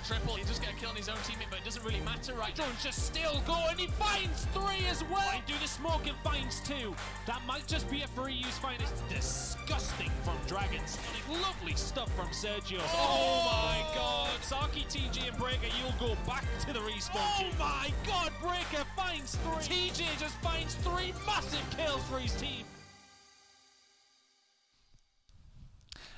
triple. He does get a kill on his own teammate, but it doesn't really matter, right? Jones just still going. He finds 3 as well. Might do the smoke and finds 2. That might just be it for EU's finest. Disgusting from Dragons. Lovely stuff from Sergio. Oh my god. Saki, TJ, and Breaker, you'll go back to the respawn. Oh my god, Breaker finds 3. TJ just finds 3 massive kills for his team.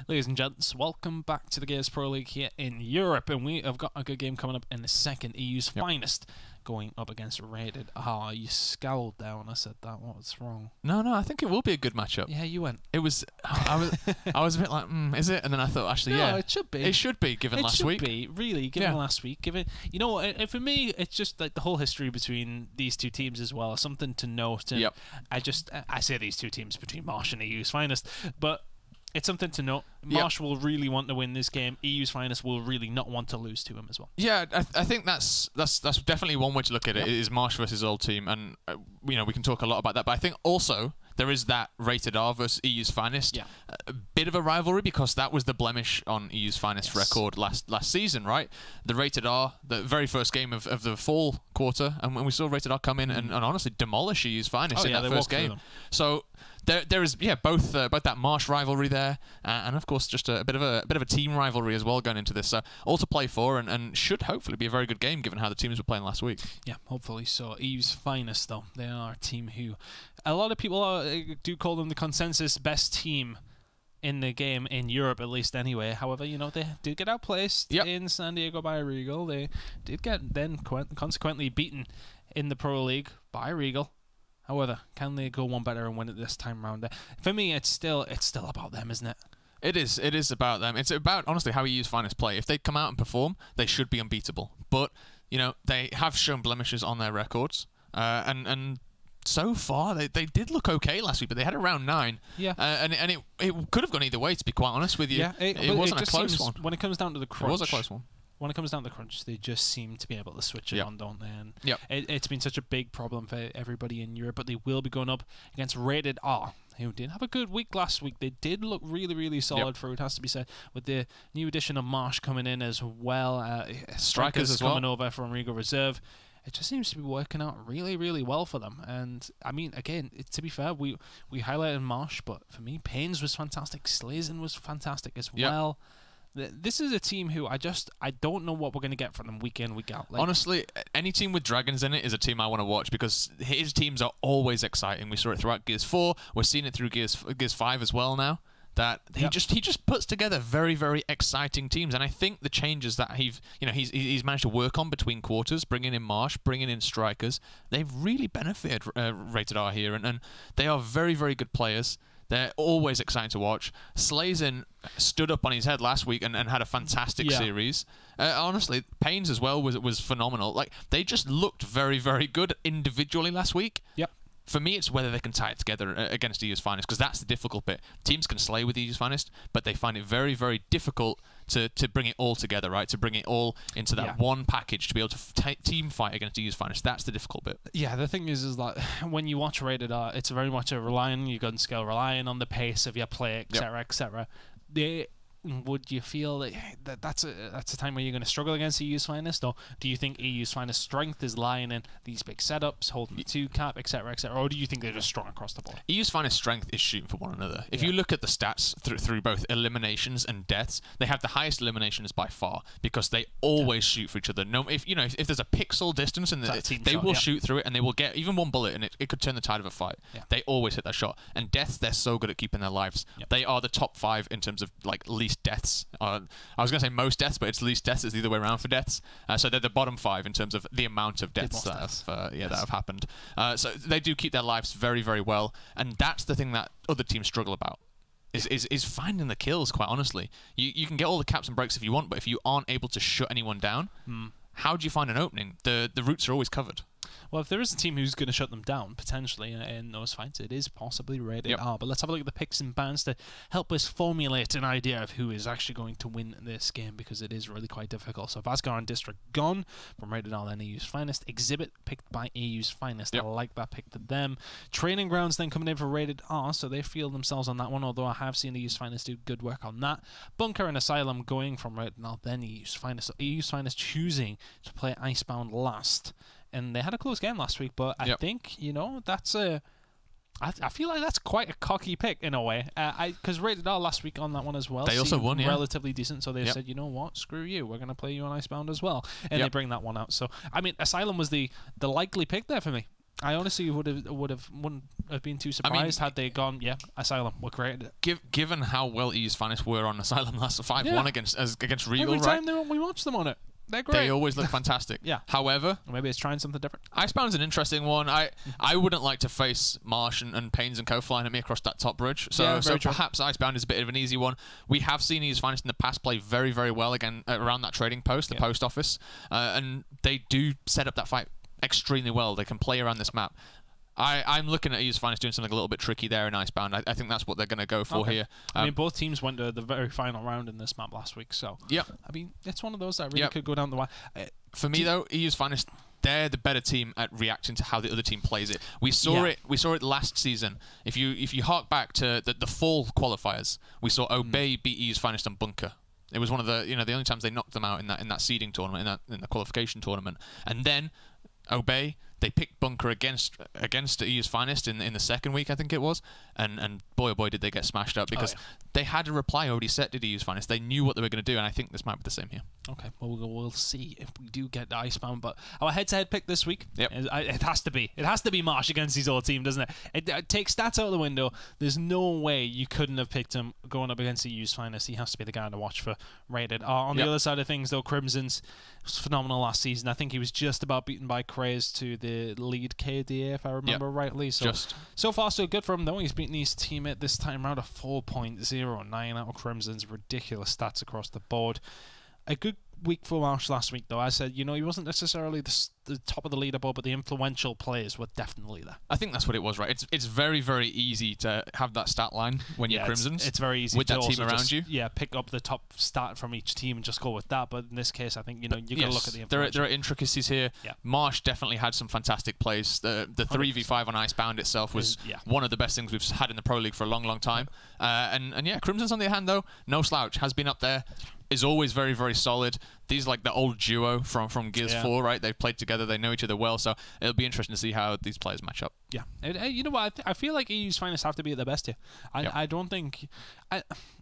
Ladies and gents, welcome back to the Gears Pro League here in Europe, and we have got a good game coming up in the second. EU's finest going up against Rated. Ah, you scowled there when I said that. What's wrong? No, I think it will be a good matchup. Yeah, you went. It was. I was a bit like, is it? And then I thought, actually, no, yeah, it should be. It should be given last week. It should be really given last week. Given, you know, for me, it's just like the whole history between these two teams as well. Something to note. And I say these two teams between Marsh and EU's finest, but it's something to note. Marsh will really want to win this game. EU's finest will really not want to lose to him as well. Yeah, I think that's definitely one way to look at it. Is Marsh versus old team, and you know, we can talk a lot about that. But I think also there is that Rated R versus EU's finest. Yeah. A bit of a rivalry because that was the blemish on EU's finest record last season, right? The Rated R, the very first game of the fall quarter, and when we saw Rated R come in and honestly demolish EU's finest in that first game. So there is both that Marsh rivalry there, and of course just a bit of a team rivalry as well going into this. So all to play for, and should hopefully be a very good game given how the teams were playing last week. Yeah, hopefully so. EU's finest though, they are a team who a lot of people do call them the consensus best team in the game in Europe, at least anyway. However, you know, they did get outplaced in San Diego by Regal. They did get then consequently beaten in the Pro League by Regal. However, can they go one better and win it this time around? For me, it's still about them, isn't it? It is about them. It's about, honestly, how EU's finest play. If they come out and perform, they should be unbeatable. But, you know, they have shown blemishes on their records. And so far, they did look okay last week, but they had a round 9. Yeah. And it could have gone either way, to be quite honest with you. Yeah, it wasn't a close one. When it comes down to the crunch. It was a close one. When it comes down to the crunch, they just seem to be able to switch it on, don't they? And it's been such a big problem for everybody in Europe, but they will be going up against Rated R, who did have a good week last week. They did look really, really solid for it has to be said, with the new addition of Marsh coming in as well. Strikers as coming over from Regal Reserve. It just seems to be working out really, really well for them. And, I mean, again, to be fair, we highlighted Marsh, but for me, Paynes was fantastic. Slazen was fantastic as well. This is a team who I don't know what we're going to get from them week in, week out. Like, honestly, any team with Dragons in it is a team I want to watch because his teams are always exciting. We saw it throughout Gears 4. We're seeing it through Gears 5 as well now. That he just puts together very, very exciting teams, and I think the changes that he's managed to work on between quarters, bringing in Marsh, bringing in Strikers, they've really benefited Rated R here, and they are very, very good players. They're always exciting to watch. Slazen stood up on his head last week and had a fantastic series. Honestly, Paynes as well was phenomenal. Like, they just looked very, very good individually last week. Yep. For me, it's whether they can tie it together against EU's finest, because that's the difficult bit. Teams can slay with EU's finest, but they find it very, very difficult to bring it all together, right? To bring it all into that one package, to be able to team fight against EU's finest. That's the difficult bit. Yeah, the thing is that when you watch Rated R, it's very much relying on your gun skill, relying on the pace of your play, etc., etc. Would you feel that that's a time where you're going to struggle against EU's finest, or do you think EU's finest strength is lying in these big setups, holding the 2-cap, etc., or do you think they're just strong across the board? EU's finest strength is shooting for one another. If you look at the stats through both eliminations and deaths, they have the highest eliminations by far because they always shoot for each other. No, if there's a pixel distance, and they will shoot through it, and they will get even one bullet, and it could turn the tide of a fight. They always hit that shot. And deaths, they're so good at keeping their lives. They are the top 5 in terms of like least deaths. I was going to say most deaths, but it's least deaths. It's the other way around for deaths. So they're the bottom 5 in terms of the amount of deaths that have happened. So they do keep their lives very, very well, and that's the thing that other teams struggle about. Is finding the kills, quite honestly. You can get all the caps and breaks if you want, but if you aren't able to shut anyone down, how do you find an opening? The routes are always covered. Well, if there is a team who's going to shut them down, potentially, in those fights, it is possibly Rated R. But let's have a look at the picks and bans to help us formulate an idea of who is actually going to win this game, because it is really quite difficult. So Vasgar and District gone from Rated R, then EU's Finest. Exhibit picked by EU's Finest. I like that pick for them. Training Grounds then coming in for Rated R, so they feel themselves on that one, although I have seen EU's Finest do good work on that. Bunker and Asylum going from Rated R, then EU's Finest. So EU's Finest choosing to play Icebound last. And they had a close game last week, but I think, you know, that's a... I feel like that's quite a cocky pick in a way. Because Rated R last week on that one as well. They also won, relatively decent, so they said, you know what, screw you, we're going to play you on Icebound as well. And they bring that one out. So, I mean, Asylum was the likely pick there for me. I honestly wouldn't have been too surprised had they gone, Asylum, we're created it. Given how well EU's Finest were on Asylum last 5-1 against Regal, Every time we watch them on it. They're great. They always look fantastic. However, or maybe it's trying something different. Icebound's an interesting one. I wouldn't like to face Marsh and Pains and Co flying at me across that top bridge. So perhaps Icebound is a bit of an easy one. We have seen EU's Finest in the past play very, very well again around that trading post, the post office, and they do set up that fight extremely well. They can play around this map. I'm looking at EU's Finest doing something a little bit tricky there in Icebound. I think that's what they're going to go for here. I mean, both teams went to the very final round in this map last week, so I mean, it's one of those that really could go down the wire. For me, though, EU's Finest, they're the better team at reacting to how the other team plays it. We saw it last season. If you hark back to the fall qualifiers, we saw Obey beat EU's Finest on Bunker. It was one of the the only times they knocked them out in that seeding tournament, in the qualification tournament, and then Obey, they picked Bunker against EU's Finest in the second week, I think it was, and boy oh boy did they get smashed up, because they had a reply already set to EU's Finest. They knew what they were going to do, and I think this might be the same here. Okay, well we'll see if we do get the Icebound, but our head-to-head pick this week, it has to be Marsh against his old team, doesn't it? It takes stats out of the window. There's no way you couldn't have picked him going up against EU's Finest. He has to be the guy to watch for Rated R. On the other side of things, though, Crimson's was phenomenal last season. I think he was just about beaten by Craze to the lead KDA, if I remember rightly. So far, so good for him, though. He's beaten his teammate this time around a 4.09 out of Crimson's. Ridiculous stats across the board. A good week for Marsh last week, though. I said, he wasn't necessarily the top of the leaderboard, but the influential players were definitely there. I think that's what it was, right? It's very, very easy to have that stat line when you're Crimsons. It's very easy with to that team around you. Yeah, pick up the top stat from each team and just go with that. But in this case, I think you got to look at the influential. There are intricacies here. Marsh definitely had some fantastic plays. The 3v5 on Icebound itself was one of the best things we've had in the Pro League for a long, long time. And Crimson's on the other hand, though, no slouch, has been up there. Is always very, very solid. These like the old duo from Gears 4, right? They've played together, they know each other well, so it'll be interesting to see how these players match up. Yeah, you know what? I feel like EU's Finest have to be at their best here. I don't think...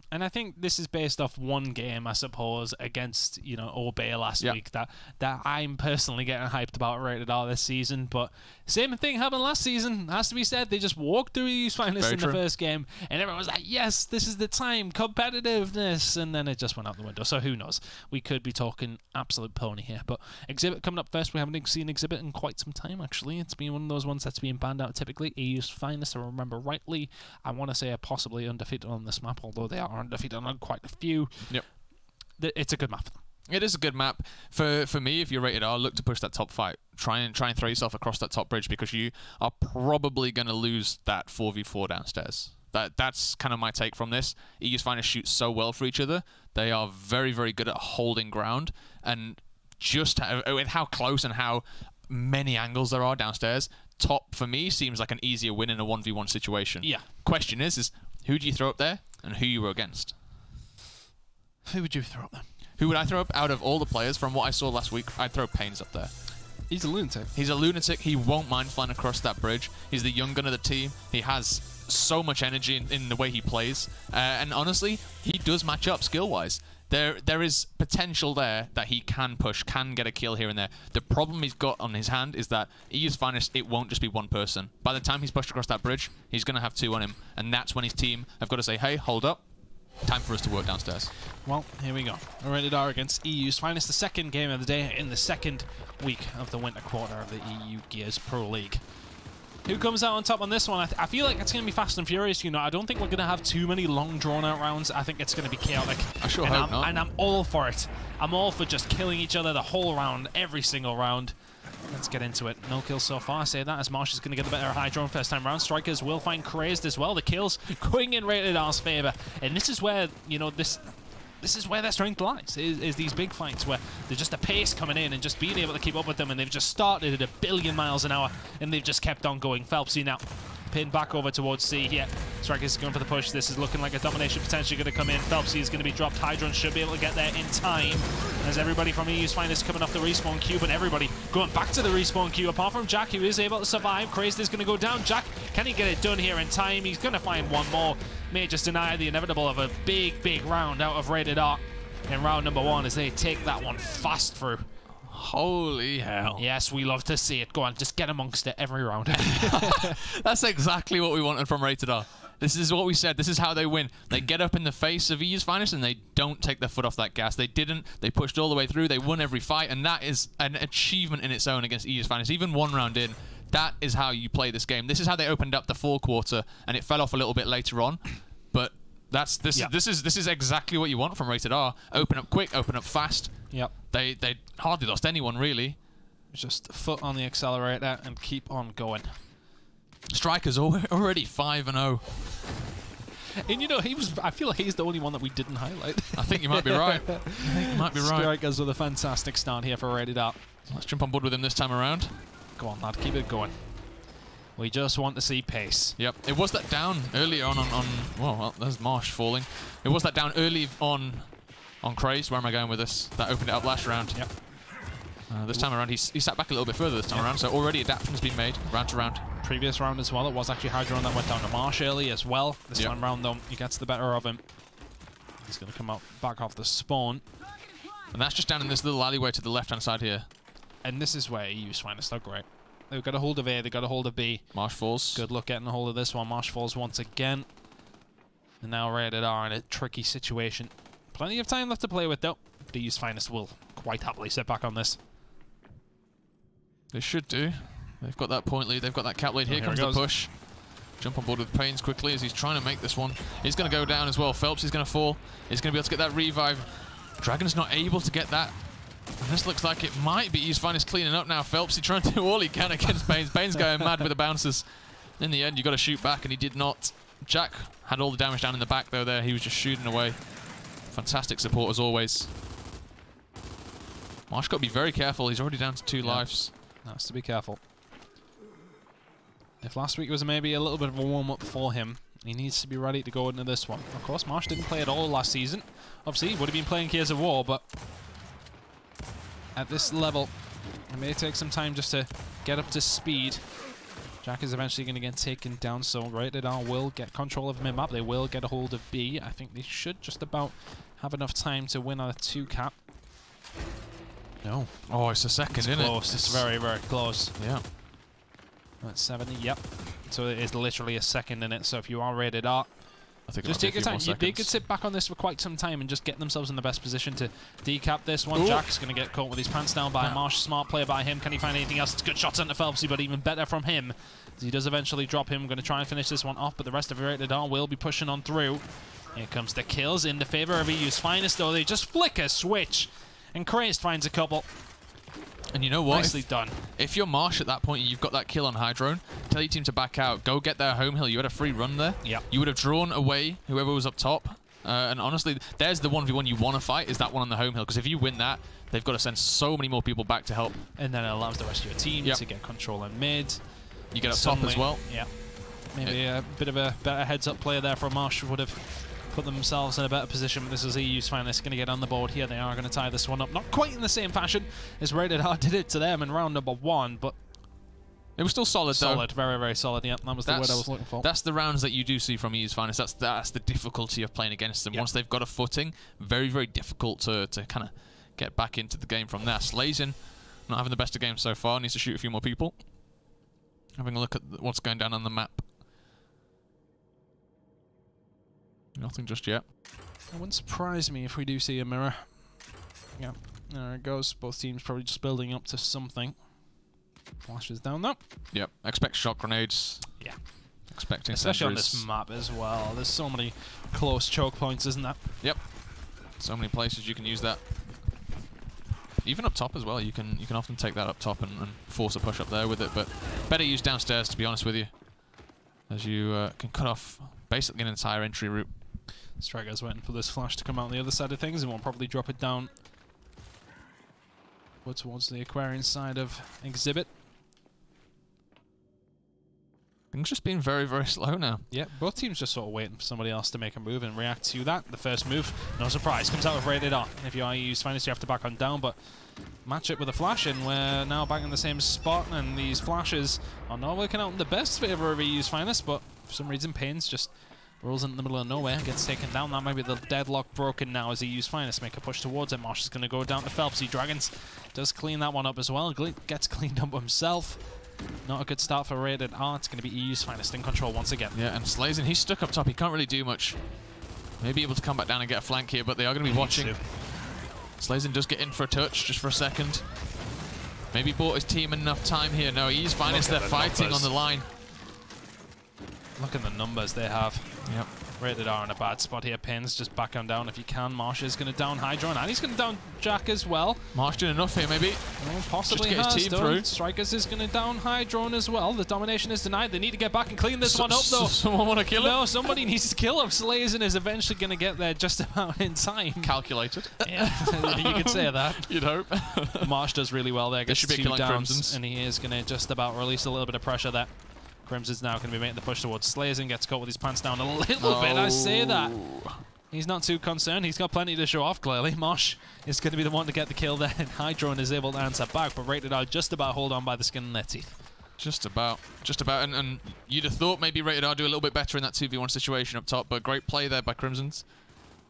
And I think this is based off one game, I suppose, against Obey last week that I'm personally getting hyped about Rated R this season. But same thing happened last season. Has to be said. They just walked through EU's Finest in the first game, and everyone was like, "Yes, this is the time, competitiveness," and then it just went out the window. So who knows? We could be talking absolute pony here. But Exhibit coming up first. We haven't seen Exhibit in quite some time. Actually, it's been one of those ones that's been banned out typically. EU's Finest, if I remember rightly, I want to say are possibly undefeated on this map, although they are undefeated on quite a few. It's a good map. It is a good map. For me, if you're Rated R, look to push that top fight. Try and throw yourself across that top bridge, because you are probably going to lose that 4v4 downstairs. That's kind of my take from this. EU's Finest shoot so well for each other. They are very, very good at holding ground, and just with how close and how many angles there are downstairs, top for me seems like an easier win in a 1v1 situation. Question is who do you throw up there and who you were against? Who would you throw up there? Who would I throw up out of all the players? From what I saw last week, I'd throw Pains up there. He's a lunatic. He's a lunatic. He won't mind flying across that bridge. He's the young gun of the team. He has so much energy in the way he plays. And honestly, he does match up skill-wise. There is potential there that he can push, can get a kill here and there. The problem he's got on his hand is that EU's Finest, it won't just be one person. By the time he's pushed across that bridge, he's going to have two on him. And that's when his team have got to say, hey, hold up. Time for us to work downstairs. Well, here we go. Rated R against EU's Finest, the second game of the day in the second week of the winter quarter of the EU Gears Pro League. Who comes out on top on this one? I feel like it's going to be fast and furious. I don't think we're going to have too many long, drawn-out rounds. I think it's going to be chaotic. I sure hope not. And I'm all for it. I'm all for just killing each other the whole round, every single round. Let's get into it. No kills so far. I say that as Marsh is going to get the better high drone first time round. Strikers will find Crazed as well. The kills going in Rated R's favor. And this is where, you know, this is where their strength lies, is these big fights where there's just a pace coming in and just being able to keep up with them, and they've just started at 1 billion miles an hour and they've just kept on going. Phelpsy now pinned back over towards C here. Strikers is going for the push. This is looking like a domination potentially going to come in. Phelpsy is going to be dropped. Hydron should be able to get there in time. As everybody from EU's finest coming off the respawn queue, but everybody going back to the respawn queue, apart from Jack, who is able to survive. Crazed is going to go down. Jack, can he get it done here in time? He's going to find one more. May just deny the inevitable of a big round out of Rated R in round number 1 as they take that one fast through. Holy hell. Yes, we love to see it. Go on, just get amongst it every round. That's exactly what we wanted from Rated R. This is what we said. This is how they win. They get up in the face of EU's finest and they don't take their foot off that gas. They didn't. They pushed all the way through. They won every fight, and that is an achievement in its own against EU's finest. Even 1 round in, that is how you play this game. This is how they opened up the 4th quarter, and it fell off a little bit later on. But this is exactly what you want from Rated R. Open up quick, open up fast. Yep. They hardly lost anyone, really. Just foot on the accelerator and keep on going. Striker's already 5-0. And you know, I feel like he's the only one that we didn't highlight. I think you might be right. I think you might be right. Strikers with a fantastic start here for Rated R. Let's jump on board with him this time around. Go on, lad, keep it going. We just want to see pace. Yep, it was that down early on well, there's Marsh falling. It was that down early on Crazed. Where am I going with this? That opened it up last round. Yep. This time around, he sat back a little bit further this time around, so already adaptation has been made round to round. Previous round as well, it was actually Hydron that went down to Marsh early as well. This time round, though, he gets the better of him. He's going to come out back off the spawn. And that's just down in this little alleyway to the left-hand side here. And this is where EU's finest are great. They've got a hold of A, they've got a hold of B. Marsh falls. Good luck getting a hold of this one. Marsh falls once again. And now Rated R in a tricky situation. Plenty of time left to play with, though. The EU's finest will quite happily sit back on this. They should do. They've got that point lead, they've got that cap lead. Here comes the push. Jump on board with Pains quickly as he's trying to make this one. He's going to go down as well. Phelps is going to fall. He's going to be able to get that revive. Dragon's not able to get that. And this looks like it might be EU's finest cleaning up now. Phelps, he's trying to do all he can against Pains. Pains going mad with the bouncers. In the end, you got to shoot back, and he did not. Jack had all the damage down in the back, though, there. He was just shooting away. Fantastic support, as always. Marsh got to be very careful. He's already down to 2 lives. Has to be careful. If last week was maybe a little bit of a warm-up for him, he needs to be ready to go into this one. Of course, Marsh didn't play at all last season. Obviously, he would have been playing Gears of War, but at this level, it may take some time just to get up to speed. Jack is eventually going to get taken down, so Rated R will get control of mid-map. They will get a hold of B. I think they should just about have enough time to win on a 2-cap. No. Oh, it's a second, isn't it? Close. It's very close. Yeah. That's 70, yep. So it is literally a second in it, so if you are Rated R, I think just take your time. They could sit back on this for quite some time and just get themselves in the best position to decap this one. Ooh. Jack's going to get caught with his pants down by Marsh. Smart play by him. Can he find anything else? It's good shots into Phelpsy, but even better from him. As he does eventually drop him. Going to try and finish this one off, but the rest of Rated R will be pushing on through. Here comes the kills in the favor of EU's finest, though. They just flick a switch, and Crazed finds a couple. And you know what? Nicely done. If you're Marsh at that point and you've got that kill on Hydron, tell your team to back out. Go get their home hill. You had a free run there. Yep. You would have drawn away whoever was up top. And honestly, there's the 1v1 you want to fight, is that one on the home hill. Because if you win that, they've got to send so many more people back to help. And then it allows the rest of your team to get control in mid. You get up top as well. Yeah. Maybe a bit of a better heads-up player there from Marsh would have put themselves in a better position, but this is EU's finest going to get on the board here. They are going to tie this one up. Not quite in the same fashion as Rated R did it to them in round number 1, but it was still solid, though. Solid, very solid. Yeah, that was the word I was looking for. That's the rounds that you do see from EU's finest. That's the difficulty of playing against them. Yep. Once they've got a footing, very difficult to kind of get back into the game from there. Slazin, not having the best of games so far, needs to shoot a few more people. Having a look at what's going down on the map. Nothing just yet. It wouldn't surprise me if we do see a mirror. Yeah, there it goes. Both teams probably just building up to something. Flashes down though. Yep, expect shot grenades. Yeah. Expecting especially sentries. on this map as well. There's so many close choke points, isn't there? Yep. So many places you can use that. even up top as well. You can often take that up top and force a push up there with it, but better used downstairs, to be honest with you, as you can cut off basically an entire entry route. Striker's waiting for this flash to come out on the other side of things, and we'll probably drop it down towards the Aquarian side of Exhibit. Things just been very, very slow now. Yeah, both teams just sort of waiting for somebody else to make a move and react to that. The first move, no surprise, comes out with Rated R. If you are EU's Finest, you have to back on down, but match it with a flash, and we're now back in the same spot, and these flashes are not working out in the best favor of EU's Finest, but for some reason, Pains just rolls in the middle of nowhere, gets taken down. That might be the deadlock broken now as EU's Finest make a push towards it. Marsh is going to go down to Phelpsy. Dragons does clean that one up as well. Gets cleaned up himself. Not a good start for Rated R. It's going to be EU's Finest in control once again. Yeah, and Slazen, he's stuck up top. He can't really do much. Maybe able to come back down and get a flank here, but they are going to be watching. Slazen does get in for a touch, just for a second. Maybe bought his team enough time here. No, EU's Finest, they're fighting on the line. Look at the numbers they have. Yep. Rated R in a bad spot here. Pins, just back on down if you can. Marsh is going to down Hydro, and he's going to down Jack as well. Marsh doing enough here, maybe. Well, possibly just get his team through. Strikers is going to down Hydro as well. The domination is denied. They need to get back and clean this one up, though. Someone want to kill him? No, somebody needs to kill him. Slazen is eventually going to get there just about in time. Calculated. Yeah, you could say that. You'd hope. Marsh does really well there. Gets should be 2 killing downs, Crimsons. and he is going to just about release a little bit of pressure there. Crimson's now going to be making the push towards Slazen, gets caught with his pants down a little bit, I say that. He's not too concerned, he's got plenty to show off, clearly. Marsh is going to be the one to get the kill there, and Hydron is able to answer back, but Rated R just about hold on by the skin of their teeth. Just about, and you'd have thought maybe Rated R do a little bit better in that 2v1 situation up top, but great play there by Crimsons.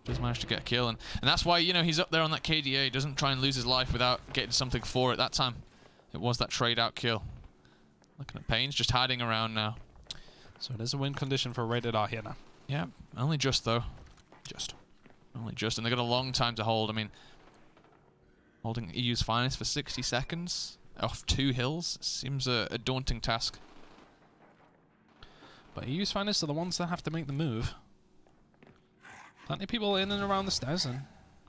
Does manage to get a kill, and that's why, you know, he's up there on that KDA, he doesn't try and lose his life without getting something for it. That time, it was that trade-out kill. Looking at Pains, just hiding around now. So it is a win condition for Rated R here now. Yeah, only just though. Only just, and they've got a long time to hold. I mean, holding EU's Finest for 60 seconds off 2 hills seems a daunting task. But EU's Finest are the ones that have to make the move. Plenty of people in and around the stairs, and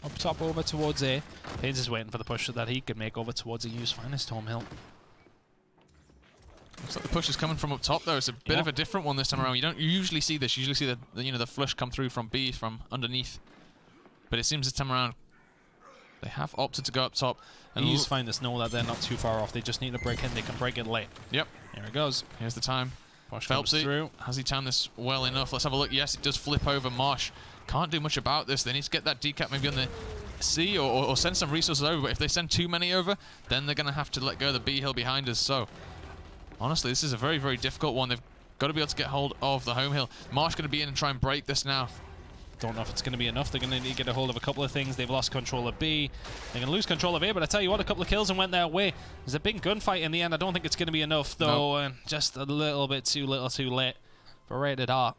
up top over towards A. Pains is waiting for the push that he could make over towards EU's Finest home hill. Looks like the push is coming from up top, though. It's a bit of a different one this time around. You usually see this. You usually see the flush come through from B, from underneath. But it seems this time around they have opted to go up top. And EU's Finest know that they're not too far off. They just need to break in. They can break it late. Yep. Here it goes. Here's the time. Phelpsy through. Has he timed this well enough? Let's have a look. Yes, it does flip over. Marsh can't do much about this. They need to get that decap maybe on the C or send some resources over. But if they send too many over, then they're going to have to let go of the B hill behind us. So honestly, this is a very, very difficult one. They've got to be able to get hold of the home hill. Marsh going to be in and try and break this now. Don't know if it's going to be enough. They're going to need to get a hold of a couple of things. They've lost control of B. They're going to lose control of A, but I tell you what, a couple of kills and went their way. There's a big gunfight in the end. I don't think it's going to be enough, though. No. Just a little bit too little too late for Rated R.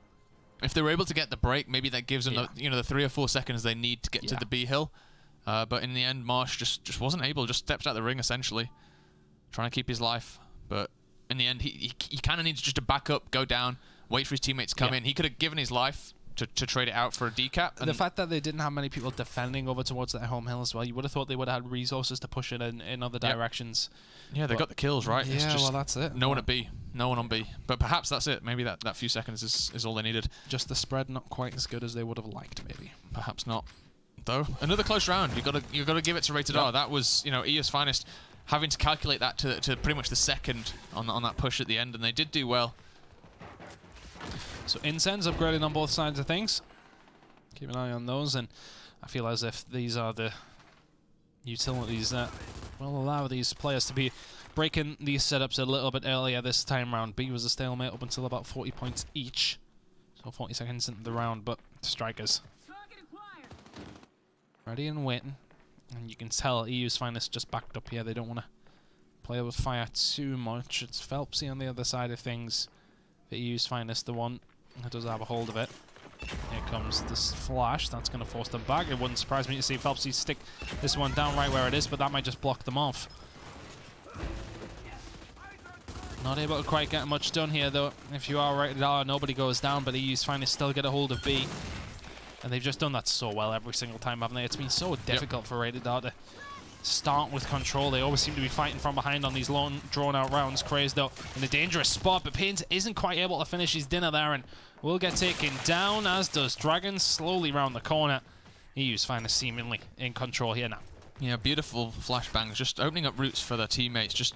If they were able to get the break, maybe that gives them the 3 or 4 seconds they need to get to the B hill. But in the end, Marsh just wasn't able. Just stepped out the ring, essentially. Trying to keep his life. But in the end, he kind of needs just to back up, go down, wait for his teammates to come in. He could have given his life to trade it out for a decap. The fact that they didn't have many people defending over towards that home hill as well, you would have thought they would have had resources to push it in other directions. Yeah, they got the kills, right? Yeah, it's just well, that's it. No one at B. No one on B. But perhaps that's it. Maybe that few seconds is all they needed. Just the spread not quite as good as they would have liked, maybe. Perhaps not. Though, another close round. You got to give it to Rated R. That was, EU's Finest having to calculate that to pretty much the second on that push at the end, and they did do well. So Incense upgrading on both sides of things. Keep an eye on those, and I feel as if these are the utilities that will allow these players to be breaking these setups a little bit earlier this time round. B was a stalemate up until about 40 points each, so 40 seconds into the round, but Strikers ready and waiting, and you can tell EU's Finest just backed up here. They don't want to play with fire too much. It's Phelpsy on the other side of things. The EU's Finest, the one that does have a hold of it. Here comes this flash. That's going to force them back. It wouldn't surprise me to see Phelpsy stick this one down right where it is, but that might just block them off. Not able to quite get much done here, though. If you are Rated R, nobody goes down, but EU's Finest still get a hold of B. And they've just done that so well every single time, haven't they? It's been so difficult for Rated R to start with control. They always seem to be fighting from behind on these long, drawn-out rounds. Craze, though, in a dangerous spot, but Pains isn't quite able to finish his dinner there and will get taken down, as does Dragon, slowly round the corner. EU's Finest seemingly in control here now. Yeah, beautiful flashbangs, just opening up routes for their teammates. Just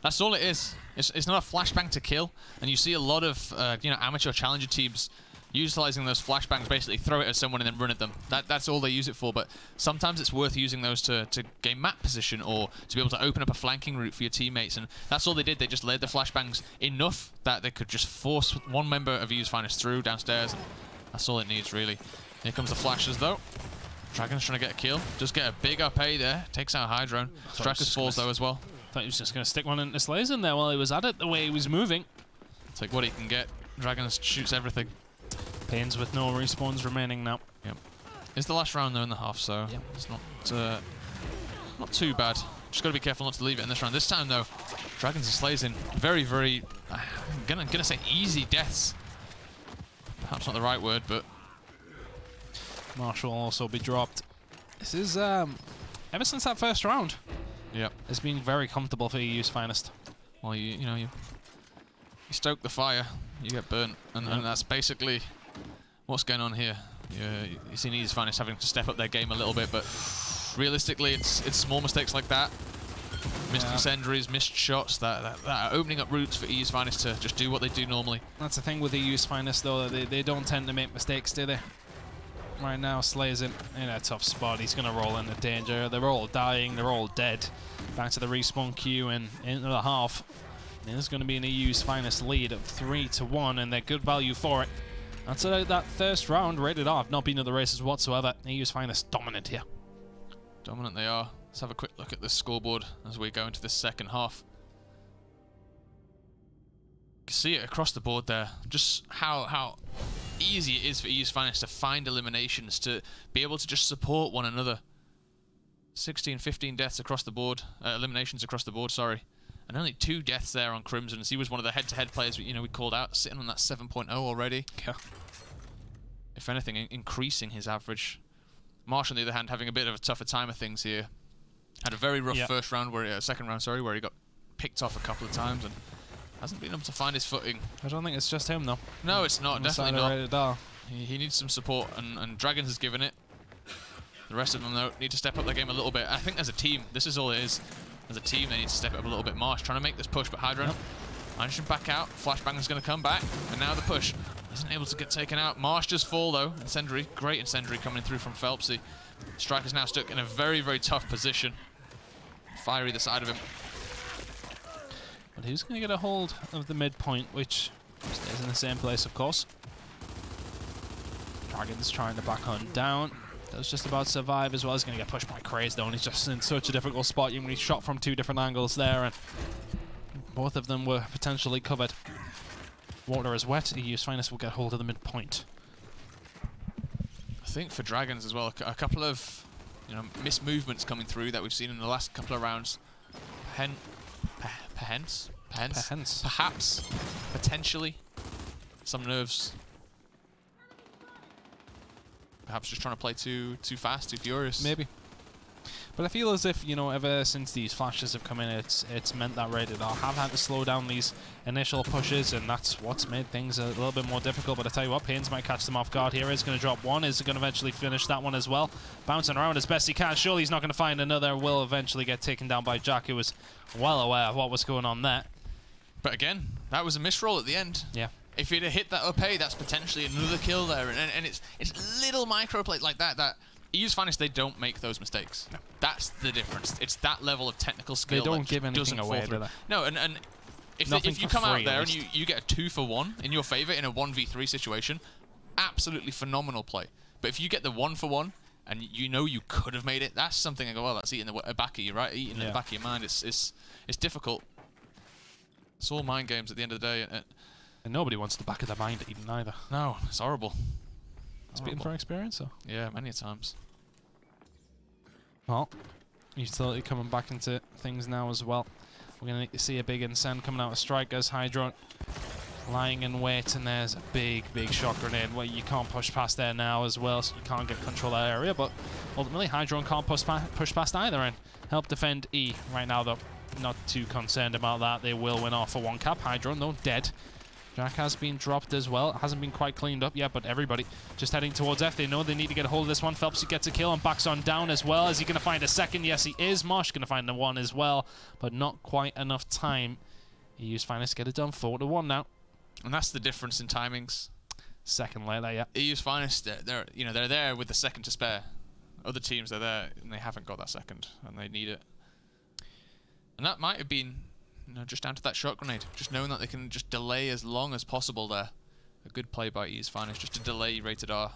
that's all it is. It's not a flashbang to kill, and you see a lot of amateur challenger teams utilizing those flashbangs, basically throw it at someone and then run at them. That's all they use it for, but sometimes it's worth using those to gain map position or to be able to open up a flanking route for your teammates, and that's all they did. They just laid the flashbangs enough that they could just force one member of EU's Finest through downstairs, and that's all it needs, really. Here comes the flashes, though. Dragon's trying to get a kill. Just get a big up A there. Takes out Hydron. Strikers falls, though, as well. Thought he was just going to stick one into Slays in there while he was at it, the way he was moving. Take what he can get. Dragon shoots everything. Pains with no respawns remaining now. Yep. It's the last round though in the half, so yep. It's not too bad. Just got to be careful not to leave it in this round. This time though, Dragons and Slays in very, very, I'm gonna say easy deaths. Perhaps not the right word, but Marshall will also be dropped. This is ever since that first round. Yep. It's been very comfortable for EU's Finest. Well, you stoke the fire, you get burnt, and that's basically what's going on here. You've seen EU's Finest having to step up their game a little bit, but realistically, it's small mistakes like that, missed incendiaries, missed shots that are opening up routes for EU's Finest to just do what they do normally. That's the thing with EU's Finest, though. They don't tend to make mistakes, do they? Right now, Slay's in a tough spot. He's going to roll into danger. They're all dying. They're all dead. Back to the respawn queue and into the half. There's going to be an EU's Finest lead of 3-1, and they're good value for it. That's that first round rated R. I've not been to the races whatsoever. EU's Finest dominant here. Dominant they are. Let's have a quick look at the scoreboard as we go into the second half. You can see it across the board there. Just how easy it is for EU's Finest to find eliminations, to be able to just support one another. 16, 15 deaths across the board. Eliminations across the board, sorry. And only 2 deaths there on Crimson. He was one of the head-to-head players we called out, sitting on that 7.0 already. Yeah. If anything, increasing his average. Marsh, on the other hand, having a bit of a tougher time of things here. Had a very rough first round, second round, sorry, where he got picked off a couple of times and hasn't been able to find his footing. I don't think it's just him, though. No, it's not. Definitely not. He needs some support, and Dragons has given it. The rest of them, though, need to step up their game a little bit. I think as a team, this is all it is. As a team, they need to step up a little bit. Marsh trying to make this push, but Hydron managing back out. Flashbang is going to come back, and now the push isn't able to get taken out. Marsh just fall, though. Incendiary, great incendiary coming through from Phelpsy. Striker's now stuck in a very, very tough position. Fire either side of him. But who's going to get a hold of the midpoint, which stays in the same place, of course. Dragon's trying to back on down. Does just about survive as well. He's going to get pushed by Craze, though, and he's just in such a difficult spot. When he's shot from 2 different angles there, and both of them were potentially covered. Water is wet. EU's Finest will get hold of the midpoint. I think for Dragons as well, a couple of missed movements coming through that we've seen in the last couple of rounds. Perhaps, potentially, some nerves. Perhaps just trying to play too fast, too furious. Maybe. But I feel as if, ever since these flashes have come in, it's meant that rated R have had to slow down these initial pushes, and that's what's made things a little bit more difficult. But I tell you what, Pains might catch them off guard here. Is going to drop one. Is going to eventually finish that one as well. Bouncing around as best he can. Surely he's not going to find another. Will eventually get taken down by Jack, who was well aware of what was going on there. But again, that was a misroll at the end. Yeah. If he'd have hit that up A, that's potentially another kill there. And it's little micro plays like that EU's Finest, they don't make those mistakes. No. That's the difference. It's that level of technical skill. They don't give anything away, do they? No, and if you come out there and you get a 2-for-1 in your favor in a 1v3 situation, absolutely phenomenal play. But if you get the 1-for-1 and you could have made it, that's something I go, well, that's eating the back of you, right? Eating the back of your mind. It's difficult. It's all mind games at the end of the day. And nobody wants the back of their mind even either. No, it's horrible. Speaking from experience, though. Yeah, many times. Well, utility coming back into things now as well. We're going to see a big incend coming out of Strikers. Hydron lying in wait, and there's a big shock grenade where you can't push past there now as well, so you can't get control of that area, but ultimately Hydron can't push past either and help defend E. Right now, though, not too concerned about that. They will win off for one cap. Hydron, though, dead. Jack has been dropped as well. It hasn't been quite cleaned up yet, but everybody just heading towards F. They know they need to get a hold of this one. Phelps gets a kill and backs on down as well. Is he going to find a second? Yes, he is. Marsh going to find the one as well, but not quite enough time. He used Finest to get it done. 4-1 now. And that's the difference in timings. Second later, yeah. EU's Finest, they're there with the second to spare. Other teams are there and they haven't got that second, and they need it. And that might have been, just down to that shot grenade. Just knowing that they can just delay as long as possible there. A good play by EU's Finest, just to delay Rated R,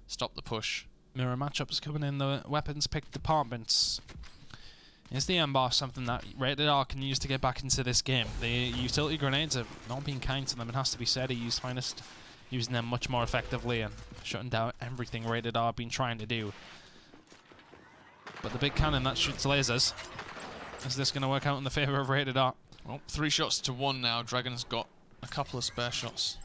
stop the push. Mirror matchups coming in the weapons pick departments. Is the M-Bar something that Rated R can use to get back into this game? The utility grenades have not been kind to them, it has to be said. EU's Finest using them much more effectively and shutting down everything Rated R have been trying to do. But the big cannon that shoots lasers, is this going to work out in the favour of Rated R? Well, 3 shots to 1 now. Dragon's got a couple of spare shots.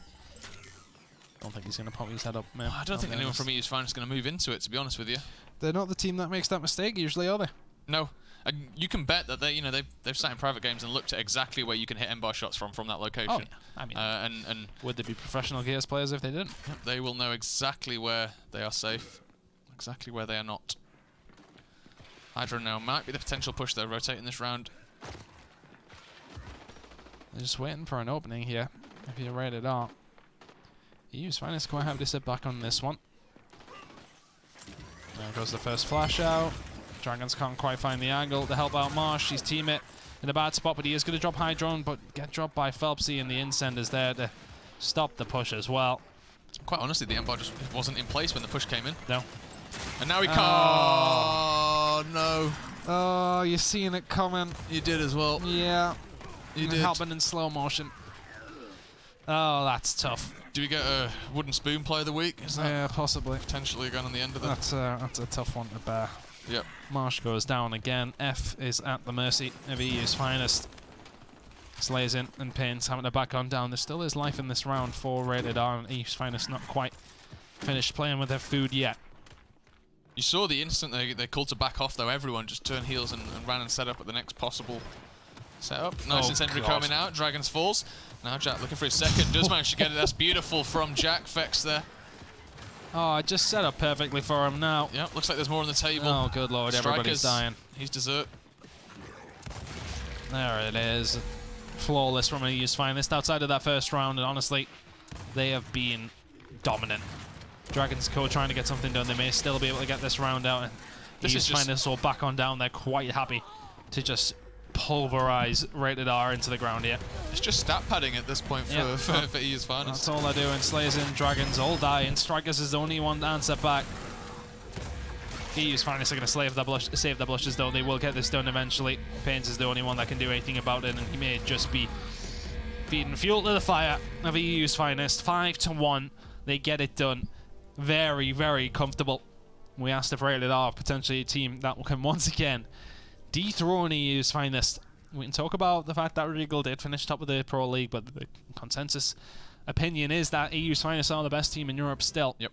Don't think he's going to pop his head up, man. I don't think anyone from EU's Finest is going to move into it, to be honest with you. They're not the team that makes that mistake usually, are they? No. You can bet that they've sat in private games and looked at exactly where you can hit M-Bar shots from that location. Oh, yeah. I mean, and would they be professional Gears players if they didn't? Yep, they will know exactly where they are safe, exactly where they are not. Hydra now might be the potential push they're rotating this round. They're just waiting for an opening here. If you're Rated R, EU's Finest quite happy to sit back on this one. There goes the first flash out. Dragons can't quite find the angle to help out Marsh. His teammate in a bad spot, but he is going to drop Hydron, but get dropped by Phelpsy, and the Incender's there to stop the push as well. Quite honestly, the M-Bar just wasn't in place when the push came in. No. And now he can't. Oh, no. Oh, you're seeing it coming. You did as well. Yeah. You did. Happened in slow motion. Oh, that's tough. Do we get a wooden spoon play of the week? Is that yeah, possibly. Potentially again on the end of it. That's a tough one to bear. Yep. Marsh goes down again. F is at the mercy of EU's Finest. Slays in and Payne's having to back on down. There still is life in this round for Rated R, and EU's Finest not quite finished playing with their food yet. You saw the instant they called to back off, though. Everyone just turned heels and ran and set up at the next possible setup. Nice incendiary coming out. Dragons falls. Now Jack looking for his second. Does manage to get it. That's beautiful from Jack. Fex there. Oh, I just set up perfectly for him now. Yep, looks like there's more on the table. Oh, good lord, everybody's dying. He's dessert. There it is. Flawless from EU's Finest outside of that first round, and honestly, they have been dominant. Dragons Co trying to get something done. They may still be able to get this round out, and EU's Finest all back on down. They're quite happy to just pulverize Rated R into the ground here. It's just stat padding at this point for EU's Finest. That's all they're doing. Slayers in, Dragons all die, and Strikers is the only one to answer back. EU's Finest are going to save the blushes, though. They will get this done eventually. Paynes is the only one that can do anything about it, and he may just be feeding fuel to the fire of EU's Finest. 5-1. They get it done. Very, very comfortable. We asked if Rated R potentially a team that can once again dethrone EU's Finest. We can talk about the fact that Regal did finish top of the Pro League, but the consensus opinion is that EU's Finest are the best team in Europe still. Yep.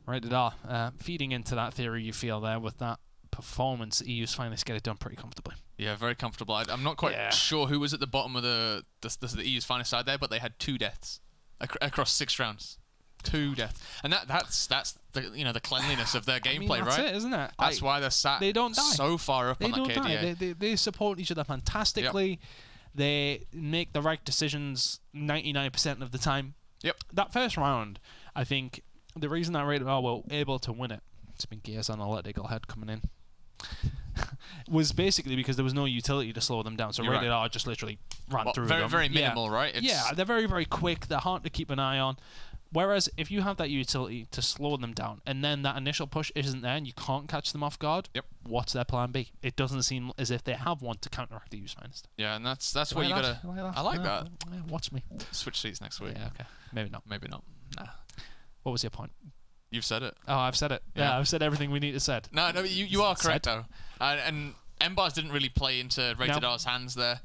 Rated R. Feeding into that theory, you feel there with that performance, EU's Finest get it done pretty comfortably. Yeah, very comfortable. I'm not quite sure who was at the bottom of the EU's Finest side there, but they had 2 deaths across 6 rounds. 2 deaths, and that's the the cleanliness of their gameplay, that's right? It, isn't it? That's why they're sat. They don't die. So far up on that KDA. They support each other fantastically. Yep. They make the right decisions 99% of the time. Yep. That first round, I think the reason that Rated R were able to win it, it's been Gears Analytical Head coming in, was basically because there was no utility to slow them down. So Rated R just literally ran through them. Very minimal, right? Yeah, they're very, very quick. They're hard to keep an eye on. Whereas if you have that utility to slow them down, and then that initial push isn't there, and you can't catch them off guard, what's their plan B? It doesn't seem as if they have one to counteract the EU's Finest. Yeah, and that's where you gotta. I like that. Watch me. Switch seats next week. Yeah, okay. Maybe not. Maybe not. Nah. What was your point? You've said it. Oh, I've said it. Yeah, I've said everything we need to said. No, you are correct though. And M-Bars didn't really play into Rated R's hands there.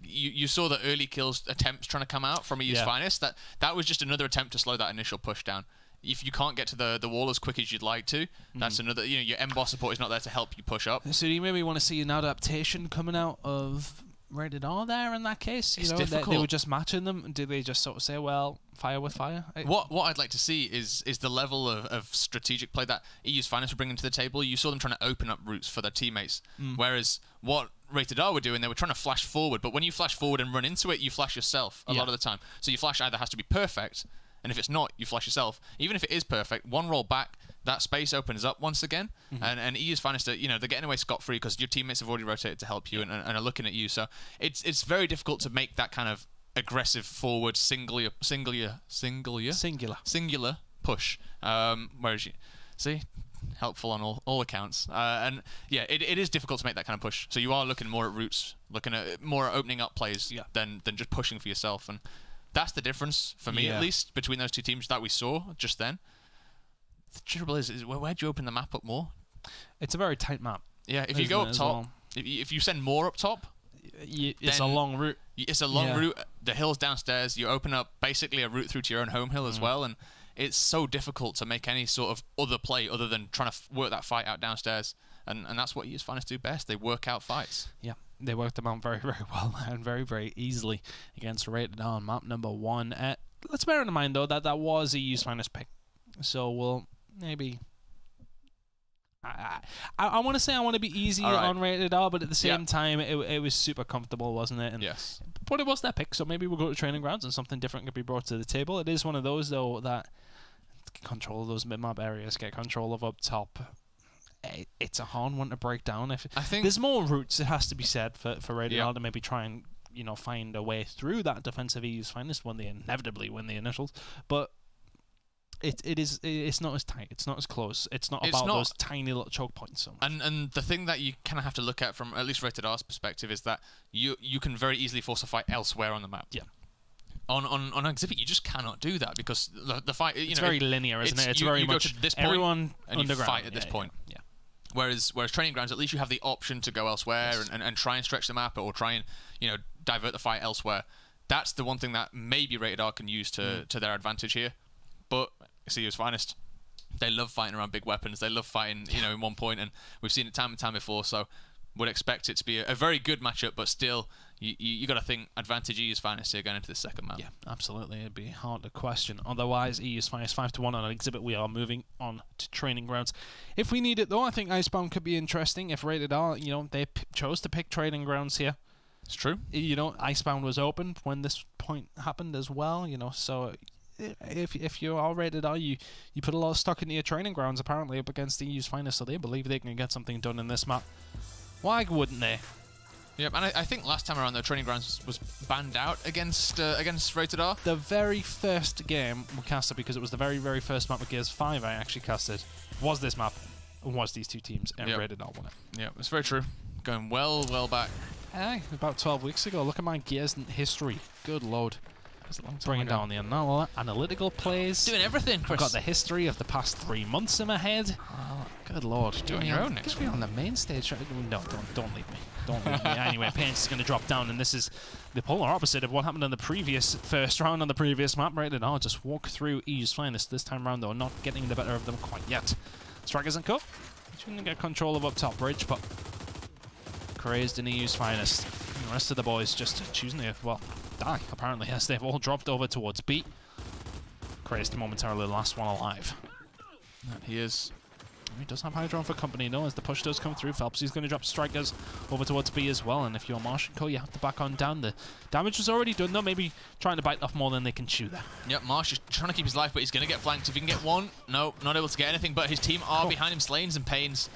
You saw the early kills attempts trying to come out from EU's finest. That was just another attempt to slow that initial push down. If you can't get to the wall as quick as you'd like to, that's another. You know, your M-boss support is not there to help you push up. So do you maybe want to see an adaptation coming out of Rated R there in that case? You know, difficult. They were just matching them. Did they just sort of say, well, fire with fire? What I'd like to see is the level of strategic play that EU's finest were bringing to the table. You saw them trying to open up routes for their teammates, whereas what Rated R were doing, they were trying to flash forward. But when you flash forward and run into it, you flash yourself a lot of the time. So your flash either has to be perfect, and if it's not, you flash yourself. Even if it is perfect, one roll back, that space opens up once again, and EU's finest, you know, they're getting away scot-free because your teammates have already rotated to help you and are looking at you. So it's very difficult to make that kind of aggressive forward singular push. Whereas you see, helpful on all accounts, and yeah, it is difficult to make that kind of push. So you are looking more at routes, looking at more at opening up plays than just pushing for yourself, and that's the difference for me at least between those two teams that we saw just then. The trouble is where do you open the map up more? It's a very tight map. Yeah, if you go up top, if you send more up top, it's a long route. It's a long route. The hill's downstairs. You open up basically a route through to your own home hill as well, and it's so difficult to make any sort of other play other than trying to work that fight out downstairs. And that's what EU's finest do best. They work out fights. Yeah, they worked them out very, very well and very, very easily against Rated R on map number 1. Let's bear in mind, though, that was EU's finest pick. So we'll maybe... I want to say I want to be easy on Rated R, but at the same time, it was super comfortable, wasn't it? And but it was their pick, so maybe we'll go to training grounds and something different could be brought to the table. It is one of those, though, that control of those mid-map areas, get control of up top. It's a hard one to break down. I think there's more routes, it has to be said, for Rated R to maybe try and find a way through that defensive EU's finest when they inevitably win the initials. But it's not as tight, it's not as close, it's not about those tiny little choke points so much. And the thing that you kind of have to look at from at least Rated R's perspective is that you can very easily force a fight elsewhere on the map. On Exhibit, you just cannot do that because the fight, it's very linear, isn't it? It's very much go to this point everyone and you fight at this point. Whereas training grounds, at least you have the option to go elsewhere and try and stretch the map or try and divert the fight elsewhere. That's the one thing that maybe Rated R can use to their advantage here. But EU's finest, they love fighting around big weapons. They love fighting in one point, and we've seen it time and time before. So would expect it to be a very good matchup, but still, you got to think advantage EU's finest here going into the second map. Yeah, absolutely. It'd be hard to question. Otherwise, EU's finest 5-1 on an Exhibit. We are moving on to training grounds. If we need it, though, I think Icebound could be interesting. If Rated R, they chose to pick training grounds here. It's true. Icebound was open when this point happened as well. So if you are Rated R, you put a lot of stock into your training grounds apparently up against the EU's finest, so they believe they can get something done in this map. Why wouldn't they? Yep, and I think last time around the training grounds was banned out against Rated R. The very first game we casted, because it was the very, very first map of Gears 5 I actually casted, was this map, was these two teams, and Rated R won it. Yeah, it's very true. Going well back. Hey, about 12 weeks ago. Look at my Gears history. Good lord. Bringing down the analytical plays. Doing everything, Chris. I've got the history of the past 3 months in my head. Good lord. Doing your own next week. On the main stage. No, don't leave me. Don't leave me. Anyway, Paints is going to drop down, and this is the polar opposite of what happened in the previous first round on the previous map. Rated R just walk through EU's finest this time round, though, not getting the better of them quite yet. Strikers and Co. Shouldn't get control of up top bridge, but crazed in EU's finest. And the rest of the boys just choosing to, die, apparently, as they've all dropped over towards B. Crazed momentarily the last one alive. And he is. He does have Hydron for company, though, as the push does come through. Phelps, he's going to drop Strikers over towards B as well, and if you're Marsh & Co, you have to back on down. The damage was already done, though, maybe trying to bite off more than they can chew there. Yep, Marsh is trying to keep his life, but he's going to get flanked. If he can get one, no, not able to get anything, but his team are behind him. Slains and Pains.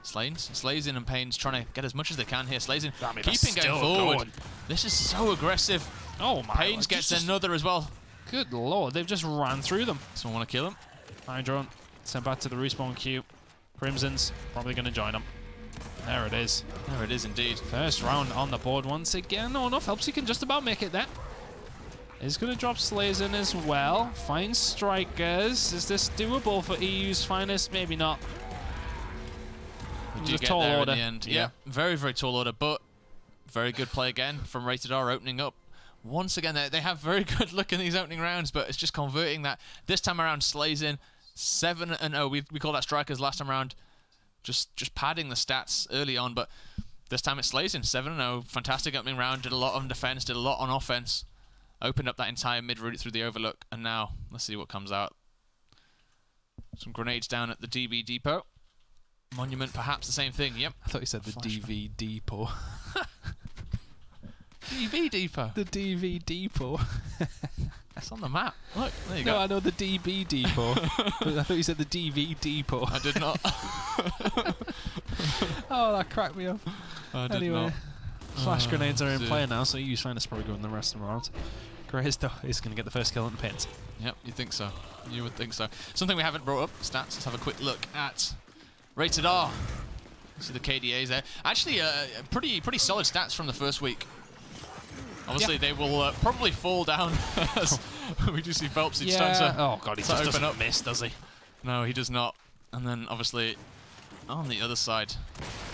Slazin and Pains trying to get as much as they can here. Slazin keeping going forward. This is so aggressive. Oh my! Pains gets another as well. Good lord, they've just ran through them. Someone want to kill him? Hydron sent back to the respawn queue. Crimson's probably going to join them. There it is. There it is indeed. First round on the board once again. Oh no, Phelps, he can just about make it there. He's going to drop Slazin as well. Find Strikers. Is this doable for EU's finest? Maybe not. We do get there in the end. Yeah, very, very tall order, but Very good play again from Rated R, opening up. Once again, they have very good luck in these opening rounds, but it's just converting that. This time around, Slazin 7-0. We call that strikers last time around. Just padding the stats early on, but this time it's Slazin 7-0. Fantastic opening round. Did a lot on defense, did a lot on offense. Opened up that entire mid route through the overlook, and now let's see what comes out. Some grenades down at the DB depot. Monument, perhaps the same thing. Yep. I thought you said the DV depot. DV depot. The DV depot. It's on the map. Look, there you go. No, I know the DB depot. But I thought you said the DV depot. I did not. Oh, that cracked me up. I did anyway, not. flash grenades are in play now, so you find us probably going the rest of the round. Grace though is going to get the first kill on the paint. Yep, you think so. You would think so. Something we haven't brought up, stats. Let's have a quick look at Rated R. See the KDAs there. Actually, pretty solid stats from the first week. Obviously, they will probably fall down as we do see Phelps. He's starting to oh god, he just doesn't miss, does he? No, he does not. And then obviously on the other side,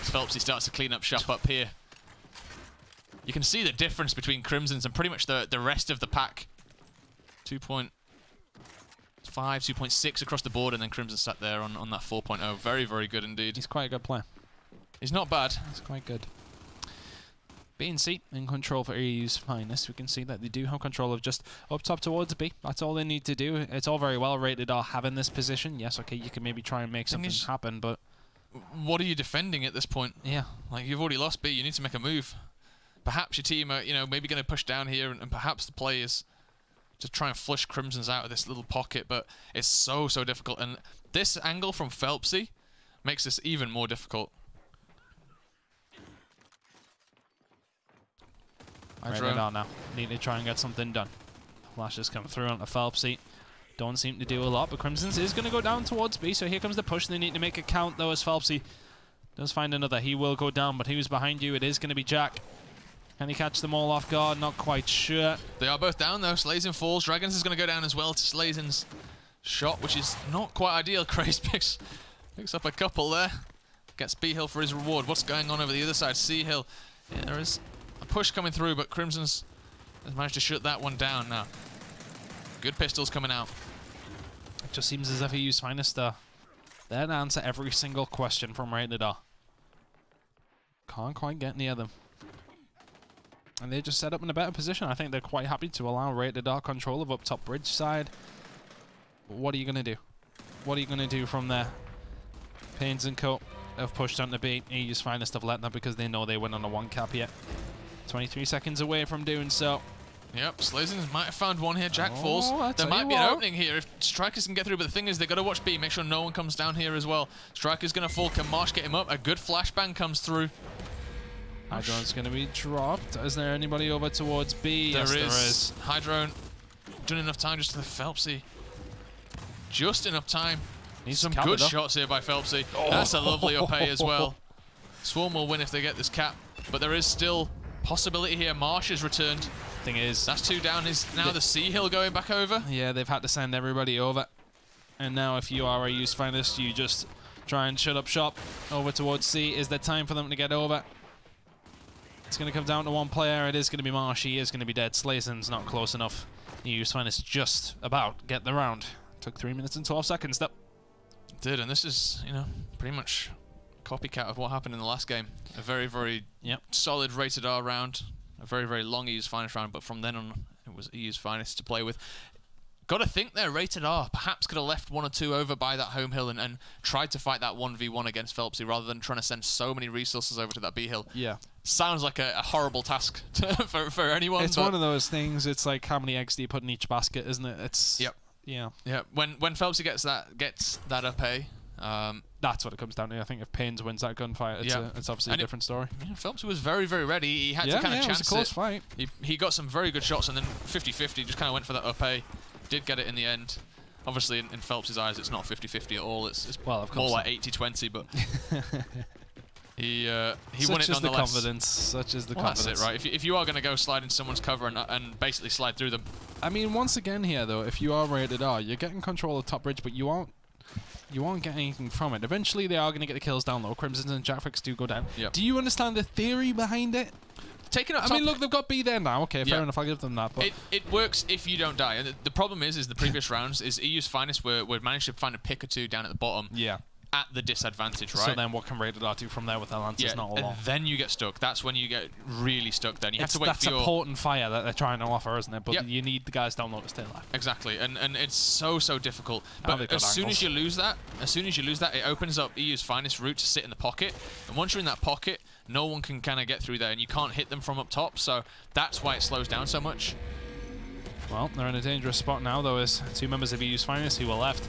Phelps, he starts to clean up shop up here. You can see the difference between Crimson's and pretty much the rest of the pack. 2.5, 2.6 across the board, and then Crimson sat there on that 4.0. Very, very good indeed. He's quite a good player. He's not bad. He's quite good. B and C in control for EU's finest. We can see that they do have control of just up top towards B. That's all they need to do. It's all very well Rated R having this position. Yes, okay, you can maybe try and make something happen, but what are you defending at this point? Yeah, like you've already lost B. You need to make a move. Perhaps your team are, maybe going to push down here, and perhaps the play is to try and flush Crimson's out of this little pocket, but it's so difficult. And this angle from Phelpsy makes this even more difficult. Rated R now. Need to try and get something done. Flashes come through onto Phelpsy. Don't seem to do a lot, but Crimson's is going to go down towards B, so here comes the push. They need to make a count, though, as Phelpsy does find another. He will go down, but who's behind you? It is going to be Jack. Can he catch them all off guard? Not quite sure. They are both down, though. Slazin falls. Dragons is going to go down as well to Slazin's shot, which is not quite ideal. Craze picks up a couple there. Gets B-Hill for his reward. What's going on over the other side? C-Hill. Yeah, there is a push coming through, but Crimson's has managed to shut that one down now. Good pistols coming out. It just seems as if he used finest there to answer every single question from Rated R. Can't quite get near them. And they just set up in a better position. I think they're quite happy to allow Rated R control of up top bridge side. But what are you going to do? What are you going to do from there? Pains and Co. have pushed on the beat. EU's finest have let them because they know they win on a one cap yet. 23 seconds away from doing so. Yep, Slazin might have found one here. Jack falls. There might be an opening here if Strikers can get through, but the thing is, they've got to watch B, make sure no one comes down here as well. Striker's going to fall. Can Marsh get him up? A good flashbang comes through. Hydrone's going to be dropped. Is there anybody over towards B? There is. Hydrone done enough time just to the Phelpsy. Just enough time. Needs some good shots here by Phelpsy. Oh. That's a lovely up A as well. Swarm will win if they get this cap, but there is still possibility here. Marsh has returned. Thing is, that's two down. Is now the C-Hill going back over? Yeah, they've had to send everybody over. And now if you are a use finest, you just try and shut up shop over towards C. Is there time for them to get over? It's going to come down to one player. It is going to be Marsh. He is going to be dead. Slazen's not close enough. Use finest just about get the round. Took 3 minutes and 12 seconds though. It did, and this is, pretty much a copycat of what happened in the last game. A very, very solid Rated R round. A very, very long EU's finest round, but from then on, it was EU's finest to play with. Got to think there, Rated R perhaps could have left one or two over by that home hill and tried to fight that 1v1 against Phelpsy rather than trying to send so many resources over to that B hill. Yeah. Sounds like a horrible task for anyone. It's one of those things, it's like how many eggs do you put in each basket, isn't it? It's Yeah. Yeah. When Phelpsy gets that up A, that's what it comes down to. I think if Paynes wins that gunfight, it's obviously a different story. Phelpsy was very, very ready. He had to kind of chance it. Was a close fight. He got some very good shots, and then 50-50 just kind of went for that up A. Did get it in the end. Obviously, in Phelps' eyes, it's not 50-50 at all. It's more like 80-20, but he won it nonetheless. Such is the confidence. That's it, right? If you are going to go slide into someone's cover and basically slide through them. I mean, once again here, though, if you are Rated R, you're getting control of top bridge, but you won't get anything from it. Eventually, they are going to get the kills down low. Crimsons and Jackfix do go down. Yep. Do you understand the theory behind it? taking up I mean, look, they've got B there now. Okay, fair enough. I'll give them that. But it works if you don't die. And the problem is the previous rounds is EU's finest were managed to find a pick or two down at the bottom. Yeah. At the disadvantage, right? So then what can Rated R do from there with their Lancers? Not a lot. And then you get stuck. That's when you get really stuck then. You have to wait for your... support and fire that they're trying to offer, isn't it? But you need the guys down low to stay alive. Exactly. And it's so difficult. But as soon as you lose that, it opens up EU's finest route to sit in the pocket. And once you're in that pocket, no one can kind of get through there, and you can't hit them from up top. So that's why it slows down so much. Well, they're in a dangerous spot now, though, as 2 members of EU's finest who were left.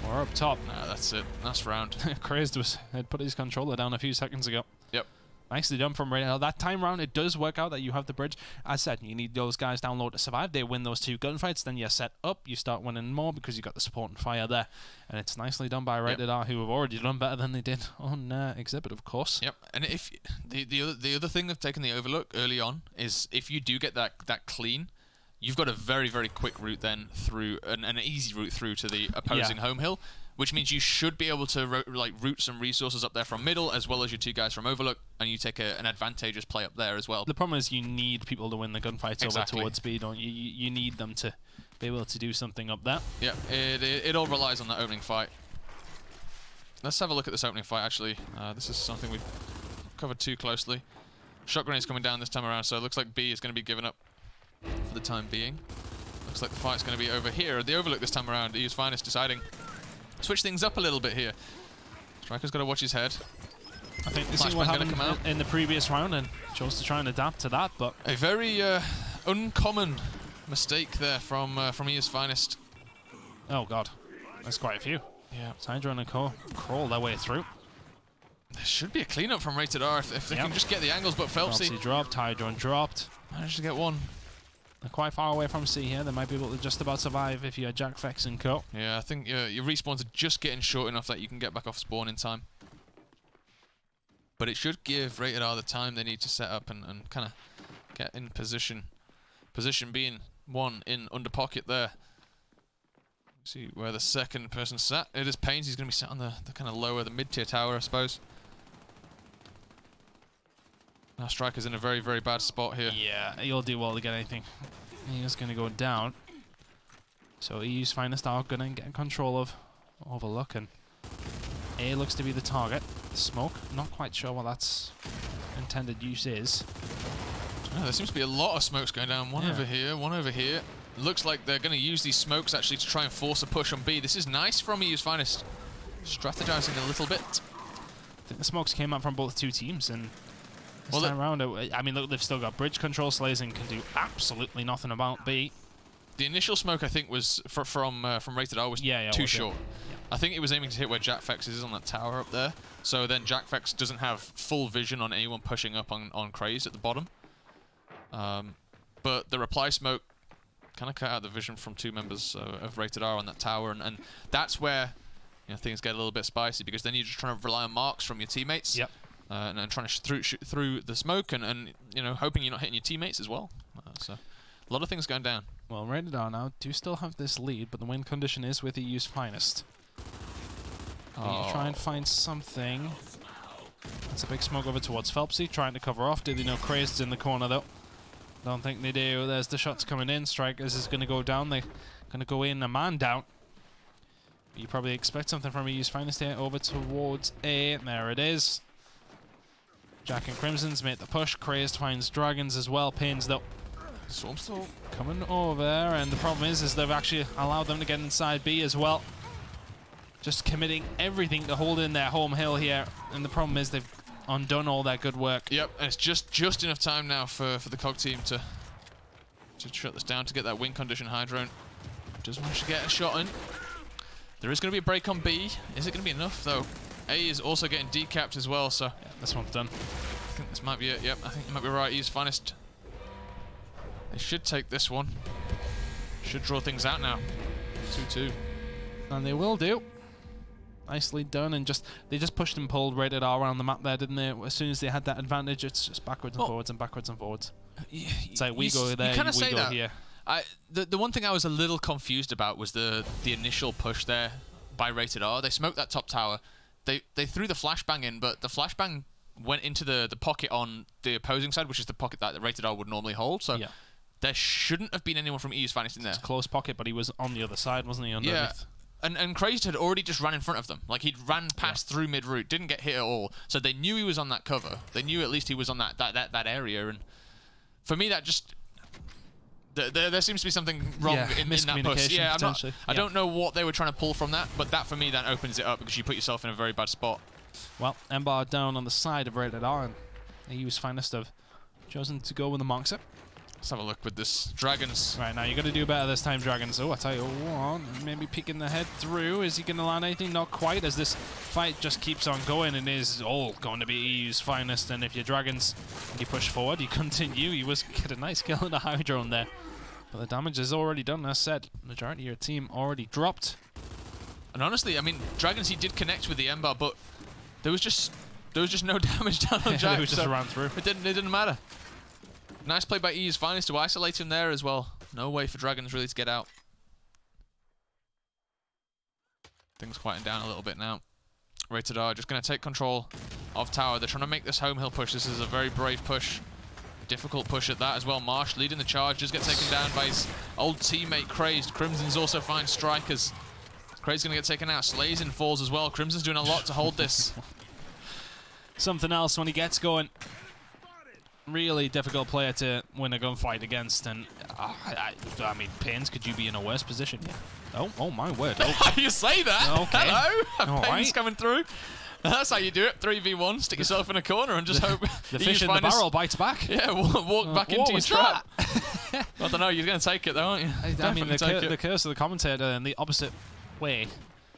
We're up top. No, that's it. That's round. Crazed had put his controller down a few seconds ago. Yep. Nicely done from Rated R. That time round, it does work out that you have the bridge. As I said, you need those guys down low to survive. They win those 2 gunfights, then you're set up. You start winning more because you got the support and fire there. And it's nicely done by Rated R, who have already done better than they did on Exhibit, of course. Yep. And if the other thing of taking the Overlook early on is if you do get that clean, you've got a very quick route then through an easy route through to the opposing home hill, which means you should be able to route some resources up there from middle as well as your 2 guys from Overlook, and you take an advantageous play up there as well. The problem is you need people to win the gunfights over towards B, don't you? You need them to be able to do something up there. Yeah, it all relies on that opening fight. Let's have a look at this opening fight, actually. This is something we've covered too closely. Shot grenades coming down this time around, so it looks like B is going to be given up for the time being. Looks like the fight's going to be over here at the Overlook this time around. EU's finest deciding switch things up a little bit here. Striker's got to watch his head. I think this is what happened in the previous round and chose to try and adapt to that, but a very uncommon mistake there from EU's finest. Oh god, that's quite a few. Yeah, Syndra and Nicole crawl their way through. There should be a cleanup from Rated R if they can just get the angles, but Phelpsy dropped, Hydron dropped. Managed to get one. They're quite far away from C here. They might be able to just about survive if you're Jack, Fex, and Co. Yeah, I think your respawns are just getting short enough that you can get back off spawn in time. But it should give Rated R the time they need to set up and kind of get in position. Position being 1 in under pocket there. See where the second person sat. It is Pains. He's going to be sat on the kind of lower, the mid-tier tower, I suppose. Now Striker's in a very bad spot here. Yeah, he'll do well to get anything. He's going to go down. So EU's finest are going to get control of Overlook, and A looks to be the target. Smoke, not quite sure what that's intended use is. Oh, there seems to be a lot of smokes going down. One over here, one over here. Looks like they're going to use these smokes actually to try and force a push on B. This is nice from EU's finest. Strategizing a little bit. I think the smokes came out from both 2 teams, and this time around, I mean, look, they've still got bridge control. Slazing can do absolutely nothing about B. The initial smoke, I think, was from Rated R was too short. Yeah. I think it was aiming to hit where Jack Fex is on that tower up there. So then Jack Fex doesn't have full vision on anyone pushing up on Craze at the bottom. But the reply smoke kind of cut out the vision from 2 members of Rated R on that tower, and that's where things get a little bit spicy, because then you're just trying to rely on marks from your teammates. Yep. And trying to shoot through the smoke and hoping you're not hitting your teammates as well. So a lot of things going down. Well, Rated R now do still have this lead, but the win condition is with EU's finest. You try and find something. That's a big smoke over towards Phelpsy, trying to cover off. Do they know Crazed's in the corner though? Don't think they do. There's the shots coming in. Strikers is going to go down. They're going to go in, a man down. You probably expect something from EU's finest here. Over towards A. There it is. Jack and Crimson's made the push. Crazed finds Dragons as well. Pains though. Swarmstall coming over, and the problem is they've actually allowed them to get inside B as well. Just committing everything to hold in their home hill here, and the problem is they've undone all that good work. Yep, and it's just enough time now for the COG team to shut this down, to get that win condition high drone. Does manage to get a shot in. There is going to be a break on B. Is it going to be enough though? A is also getting decapped as well, so yeah, this one's done. I think this might be it. Yep, I think you might be right. He's finest. They should take this one. Should draw things out now. 2-2. And they will do. Nicely done, and they just pushed and pulled Rated R around the map there, didn't they? As soon as they had that advantage, it's just backwards and forwards and backwards and forwards. It's like we go there, we go here. The one thing I was a little confused about was the initial push there by Rated R. They smoked that top tower. They threw the flashbang in, but the flashbang went into the pocket on the opposing side, which is the pocket that Rated R would normally hold. So there shouldn't have been anyone from EU's Finest in there. It's a close pocket, but he was on the other side, wasn't he? Underneath? Yeah. And Crazed had already just ran in front of them. Like, he'd ran past through mid-route, didn't get hit at all. So they knew he was on that cover. They knew at least he was on that area. And for me, that just... There seems to be something wrong in that push. Yeah, I don't know what they were trying to pull from that, but that, for me, that opens it up because you put yourself in a very bad spot. Well, Ember down on the side of Rated R, and EU's Finest have chosen to go with the Monks. Let's have a look with this Dragons. Right, now you got to do better this time, Dragons. Oh, I tell you what, maybe peeking the head through. Is he going to land anything? Not quite, as this fight just keeps on going and is all going to be EU's Finest. And if your Dragons, you push forward, you continue. You was get a nice kill on the high drone there. But the damage is already done. As said, majority of your team already dropped. And honestly, I mean, Dragons, he did connect with the Ember, but there was just no damage down on Jack. It just ran through. It didn't matter. Nice play by EU's Finest to isolate him there as well. No way for Dragons really to get out. Things quieting down a little bit now. Rated R just going to take control of tower. They're trying to make this home hill push. This is a very brave push. Difficult push at that as well. Marsh leading the charge. Just gets taken down by his old teammate Crazed. Crimson's also finds strikers. Crazed's going to get taken out. Slazin falls as well. Crimson's doing a lot to hold this. Something else when he gets going. Really difficult player to win a gunfight against, and I mean, Pains, could you be in a worse position? Yeah. Oh my word. Oh. You say that? Okay. Hello? Pains coming through. That's how you do it. 3v1, stick yourself in a corner and just hope the fish in the barrel bites back. Yeah, walk back into your trap. I don't know, you're going to take it though, aren't you? I mean, the curse of the commentator in the opposite way.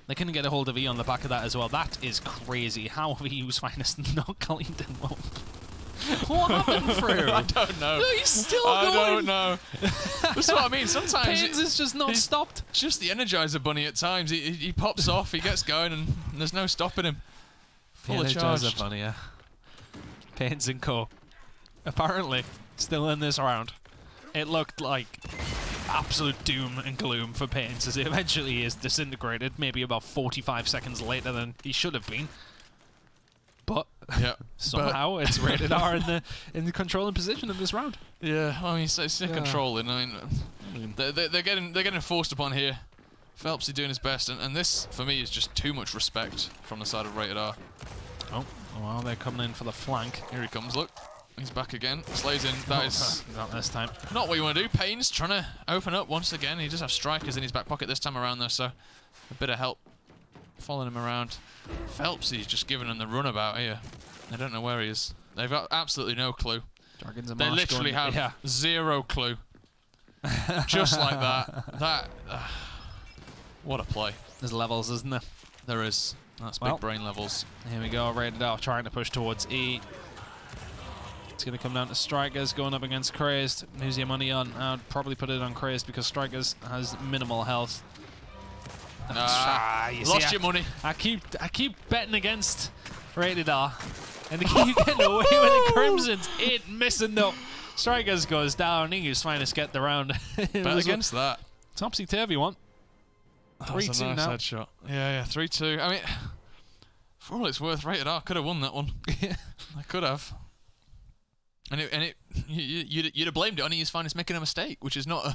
They couldn't get a hold of E on the back of that as well. That is crazy. How have EU's Finest not cleaned him up? What happened through? I don't know. No, he's still going. I don't know. That's what I mean. Sometimes Pains is just not stopped. It's just the Energizer Bunny at times. He pops off, he gets going, and there's no stopping him. Full of charge. Bunny, yeah. Pains and Co. Apparently, still in this round. It looked like absolute doom and gloom for Pains as it eventually is disintegrated, maybe about 45 seconds later than he should have been. But somehow it's Rated R in the controlling position in this round. Yeah, I mean, it's controlling. I mean, they're getting forced upon here. Phelps is doing his best, and this for me is just too much respect from the side of Rated R. Oh, well, they're coming in for the flank. Here he comes. Look, he's back again. Slays in. That is not this time. Not what you want to do. Pains trying to open up once again. He does have strikers in his back pocket this time around, though, so a bit of help following him around. Phelps, he's just giving him the runabout here. I don't know where he is. They've got absolutely no clue. They literally have zero clue. Just like that. What a play. There's levels, isn't there? There is. That's big brain levels. Here we go. Rated R trying to push towards E. It's going to come down to Strikers going up against Crazed. Who's your money on? I'd probably put it on Crazed because Strikers has minimal health. Lost your money. I keep betting against Rated R, and they keep getting away with the Crimsons. It missing though. Strikers goes down. EU's Finest get the round. Bet against that. Topsy-turvy one. 3-2 nice now. Headshot. Yeah, 3-2. I mean, for all it's worth, Rated R could have won that one. Yeah, I could have. And you'd have blamed it on EU's Finest making a mistake, which is not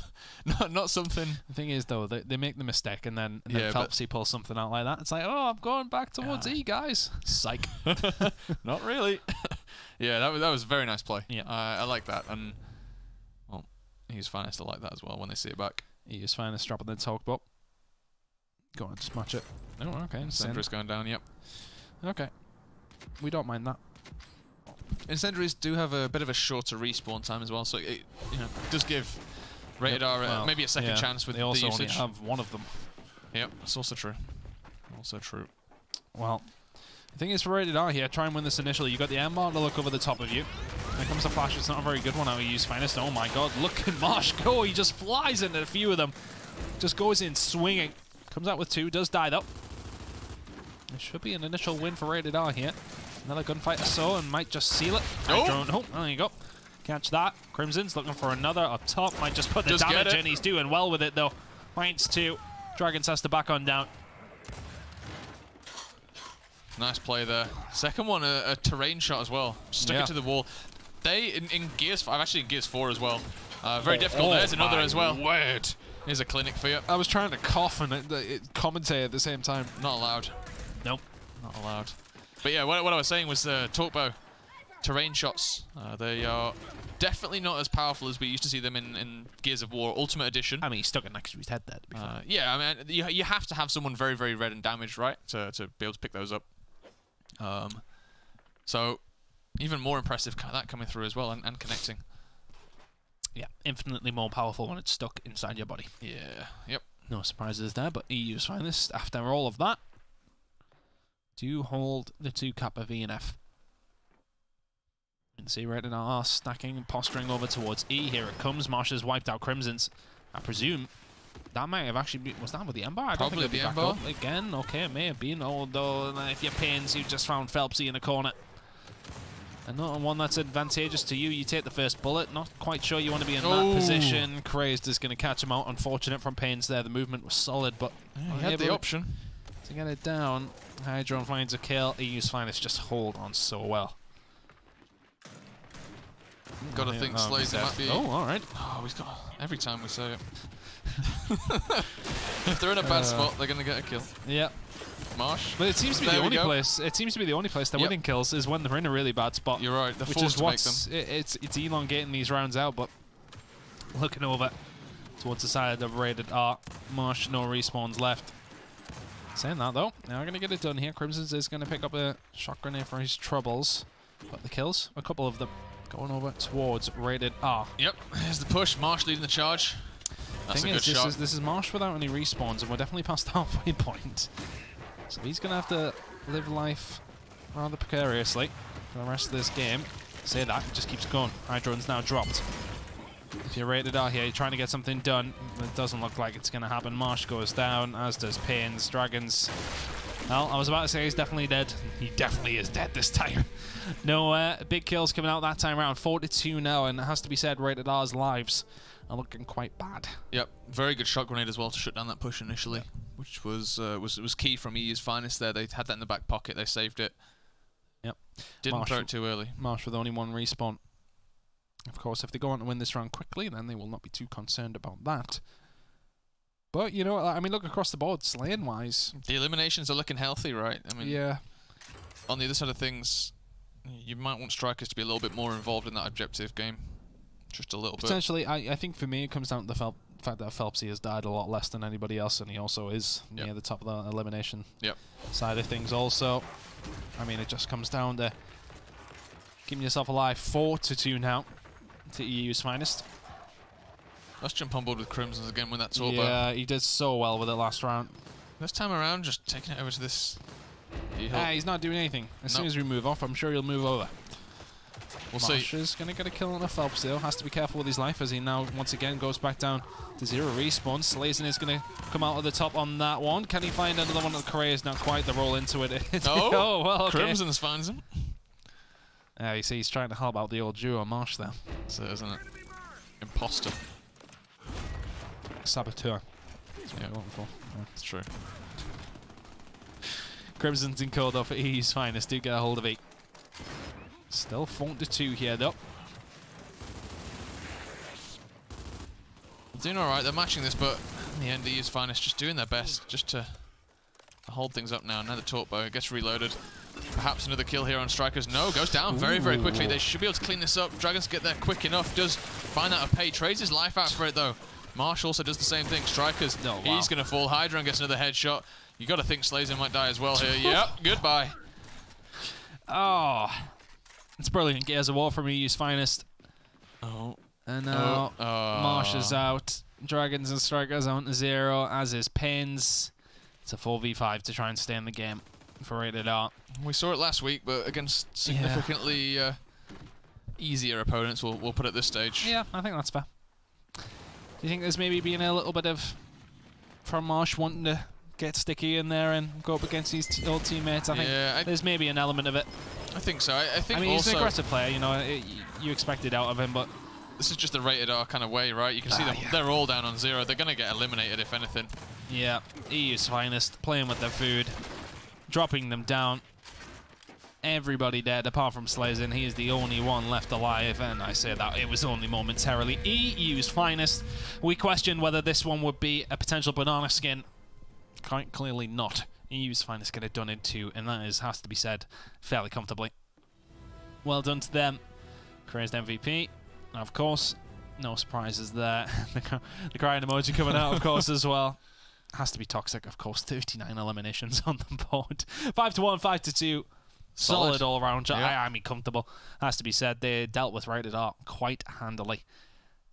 something. The thing is, though, they make the mistake, and then Phelpsy pulls something out like that. It's like, oh, I'm going back towards E, guys. Psych. Not really. Yeah, that was a very nice play. Yeah, I like that, and well, EU's Finest will like that as well when they see it back. EU's Finest dropping the talk boat. Go on, just match it. Oh, okay. Incendiary's going down. Yep. Okay. We don't mind that. Incendiaries do have a bit of a shorter respawn time as well, so it does give Rated R maybe a second chance with the usage. They also only have one of them. Yep, that's also true. Also true. Well, the thing is for Rated R here, try and win this initially. You got the Ember to look over the top of you. There comes the flash. It's not a very good one. How he used Finest. Oh my God! Look at Marsh go. He just flies into a few of them. Just goes in swinging. Comes out with two. Does die though. It should be an initial win for Rated R here. Another gunfight or so, and might just seal it. Oh, there you go. Catch that. Crimson's looking for another up top. Might just put the damage in. He's doing well with it, though. Points two. Dragons has to back on down. Nice play there. Second one, a terrain shot as well. Stuck it to the wall. They, in Gears 5, actually in Gears 4 as well. Very difficult. There's another as well. Word. Here's a clinic for you. I was trying to cough and commentate at the same time. Not allowed. Nope. Not allowed. But yeah, what I was saying was Torpo terrain shots. They are definitely not as powerful as we used to see them in Gears of War Ultimate Edition. I mean, he stuck it next to his head there, to be fair. Yeah, I mean, you have to have someone very, very red and damaged, right, to be able to pick those up. So, even more impressive that coming through as well and connecting. Yeah, infinitely more powerful when it's stuck inside your body. Yeah, yep. No surprises there, but EU's finest, after all of that, do hold the 2 Kappa V and F. You can see Rated R stacking and posturing over towards E. Here it comes. Marsh has wiped out Crimson's. I presume that might have actually been... Was that with the Ember? I don't Probably think the Ember. Again, okay, it may have been. Although, if you're Pains, you just found Phelpsy in a corner. Another one that's advantageous to you. You take the first bullet. Not quite sure you want to be in that position. Crazed is going to catch him out. Unfortunate from Pains there. The movement was solid, but he had the option to get it down. Hydron finds a kill. EU's finest just hold on so well. Got to think Slays might be... Oh, all right. Oh, he's got... Every time we say it. If they're in a bad spot, they're going to get a kill. Yeah. Marsh. But it seems to be the only place. It seems to be the only place they're winning kills is when they're in a really bad spot. You're right. They're which forced is to make what's them. It's elongating these rounds out. But looking over towards the side of Rated R, Marsh, no respawns left. Saying that though, now we're gonna get it done here. Crimson's is gonna pick up a shot grenade for his troubles. But the kills, a couple of them going over towards Rated R. Yep. Here's the push. Marsh leading the charge. That's a good shot. This is Marsh without any respawns, and we're definitely past the halfway point. So he's going to have to live life rather precariously for the rest of this game. Say that, it just keeps going. Hydron's now dropped. If you're Rated R here, you're trying to get something done. It doesn't look like it's going to happen. Marsh goes down, as does Pains. Dragons. Well, I was about to say he's definitely dead. He definitely is dead this time. No big kills coming out that time around. 42 now, and it has to be said, Rated R's lives are looking quite bad. Yep, very good shot grenade as well to shut down that push initially, which was key from EU's finest there. They had that in the back pocket. They saved it. Yep. Didn't throw it too early. Marsh with only 1 respawn. Of course, if they go on to win this round quickly, then they will not be too concerned about that. But, you know, I mean, look across the board, slaying-wise. The eliminations are looking healthy, right? I mean, yeah. On the other side of things, you might want strikers to be a little bit more involved in that objective game. Just a little bit. Potentially, I think for me, it comes down to the fact that Phelpsy has died a lot less than anybody else, and he also is near the top of the elimination side of things also. I mean, it just comes down to keeping yourself alive. 4-2 now to EU's finest. Let's jump on board with Crimson's again with that torpo. Yeah, he did so well with it last round. This time around, just taking it over to this. He's not doing anything. As soon as we move off, I'm sure he'll move over. We'll see. Marsh is going to get a kill on a Phelps though. Has to be careful with his life as he now once again goes back down to 0 respawn. Slazen is going to come out of the top on that one. Can he find another one? The Correa's not quite the roll into it. Oh, well, okay. Crimson's finds him. You see, he's trying to help out the old duo Marsh there. So, isn't it? Imposter. Saboteur. That's what I'm going for. Yeah, it's true. Crimson's in code off for EU's finest. Do get a hold of it. Still 4-2 here though. Doing alright, they're matching this, but in the end, EU's finest just doing their best just to hold things up now. Another torpo gets reloaded. Perhaps another kill here on strikers. No, goes down very, very quickly. They should be able to clean this up. Dragons get there quick enough. Does find out a pay. Trades his life out for it though. Marsh also does the same thing. Strikers, he's going to fall. Hydron gets another headshot. You got to think Slazen might die as well here. Yep, goodbye. Oh, it's brilliant. Gears of War from EU's finest. Oh. And now Marsh is out. Dragons and strikers on to 0, as is Pains. It's a 4v5 to try and stay in the game for Rated R. We saw it last week, but against significantly easier opponents, we'll put it at this stage. Yeah, I think that's fair. Do you think there's maybe been a little bit of from Marsh wanting to get sticky in there and go up against his old teammates? I think there's maybe an element of it. I think so. I think he's an aggressive player, you know, you expect it out of him, but this is just the Rated R kind of way, right? You can see them, they're all down on 0. They're going to get eliminated, if anything. Yeah, EU's finest, playing with their food, dropping them down. everybody dead apart from Slazen. He is the only one left alive, and I say that it was only momentarily. EU's finest. We question whether this one would be a potential banana skin. Quite clearly not. EU's finest get it done in 2, and that has to be said fairly comfortably. Well done to them. Crazed MVP. Now, of course, no surprises there. The crying emoji coming out, of course, as well. Has to be toxic, of course. 39 eliminations on the board. 5-1, 5-2. Solid all around. Yeah. I mean, comfortable. Has to be said. They dealt with Rated R quite handily.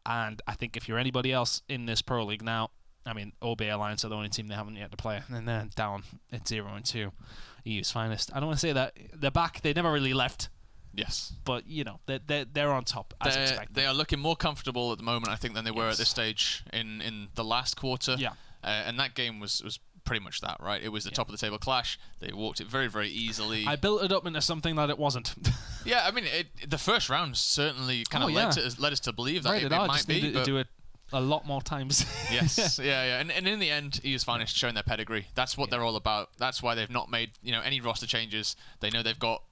And I think if you're anybody else in this Pro League now, I mean, OB Alliance are the only team they haven't yet to play, and they're down at 0-2. EU's finest. I don't want to say that they're back. They never really left. Yes, but you know they're on top as expected. They are looking more comfortable at the moment, I think, than they were at this stage in the last quarter. Yeah, and that game was pretty much that, right? It was the top of the table clash. They walked it very, very easily. I built it up into something that it wasn't. Yeah, I mean, the first round certainly kind of led us to believe that it might be. To do it a lot more times. Yes, yeah. And in the end, EU's finest showing their pedigree. That's what they're all about. That's why they've not made any roster changes. They know they've got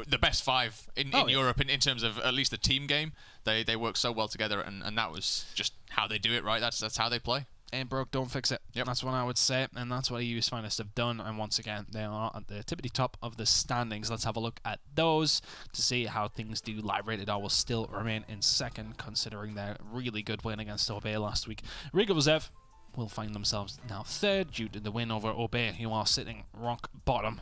the best 5 in Europe in terms of at least the team game. They work so well together, and that was just how they do it, right? That's how they play. Ain't broke, don't fix it. Yep. That's what I would say, and that's what EU's finest have done. And once again, they are at the tippity top of the standings. Let's have a look at those to see how things do. Live Rated R will still remain in second, considering their really good win against Obey last week. Riga Reserve will find themselves now third due to the win over Obey, who are sitting rock bottom.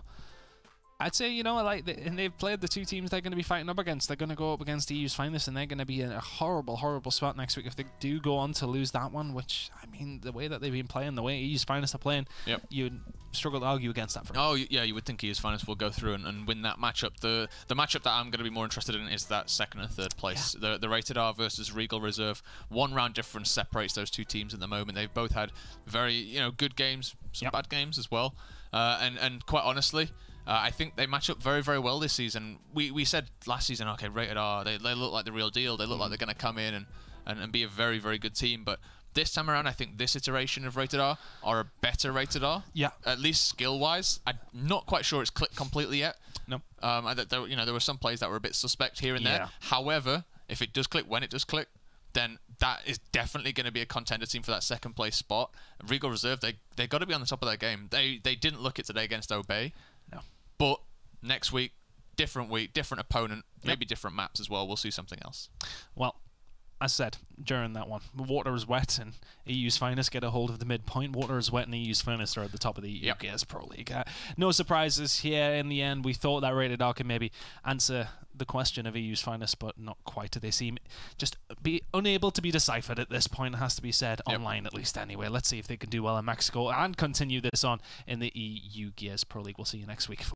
I'd say, and they've played the 2 teams they're going to be fighting up against. They're going to go up against EU's finest, and they're going to be in a horrible, horrible spot next week if they do go on to lose that one, which, I mean, the way that they've been playing, the way EU's finest are playing, you'd struggle to argue against that. Yeah, you would think EU's finest will go through and win that matchup. The matchup that I'm going to be more interested in is that 2nd and 3rd place. Yeah. The Rated R versus Regal Reserve. 1 round difference separates those 2 teams at the moment. They've both had very, good games, some bad games as well. And quite honestly, I think they match up very, very well this season. We said last season, okay, Rated R, they look like the real deal. They look like they're going to come in and be a very, very good team. But this time around, I think this iteration of Rated R are a better Rated R. Yeah. At least skill-wise. I'm not quite sure it's clicked completely yet. No. There were some plays that were a bit suspect here and there. However, if it does click when it does click, then that is definitely going to be a contender team for that 2nd place spot. Regal Reserve, they got to be on the top of their game. They didn't look it today against Obey. No. But next week, different opponent, maybe different maps as well. We'll see something else. Well, as said, during that one, water is wet and EU's finest get a hold of the midpoint. Water is wet and EU's finest are at the top of the EU Gears Pro League. No surprises here in the end. We thought that Rated R could maybe answer the question of EU's finest, but not quite. They seem just be unable to be deciphered at this point, it has to be said, online at least anyway. Let's see if they can do well in Mexico and continue this on in the EU Gears Pro League. We'll see you next week.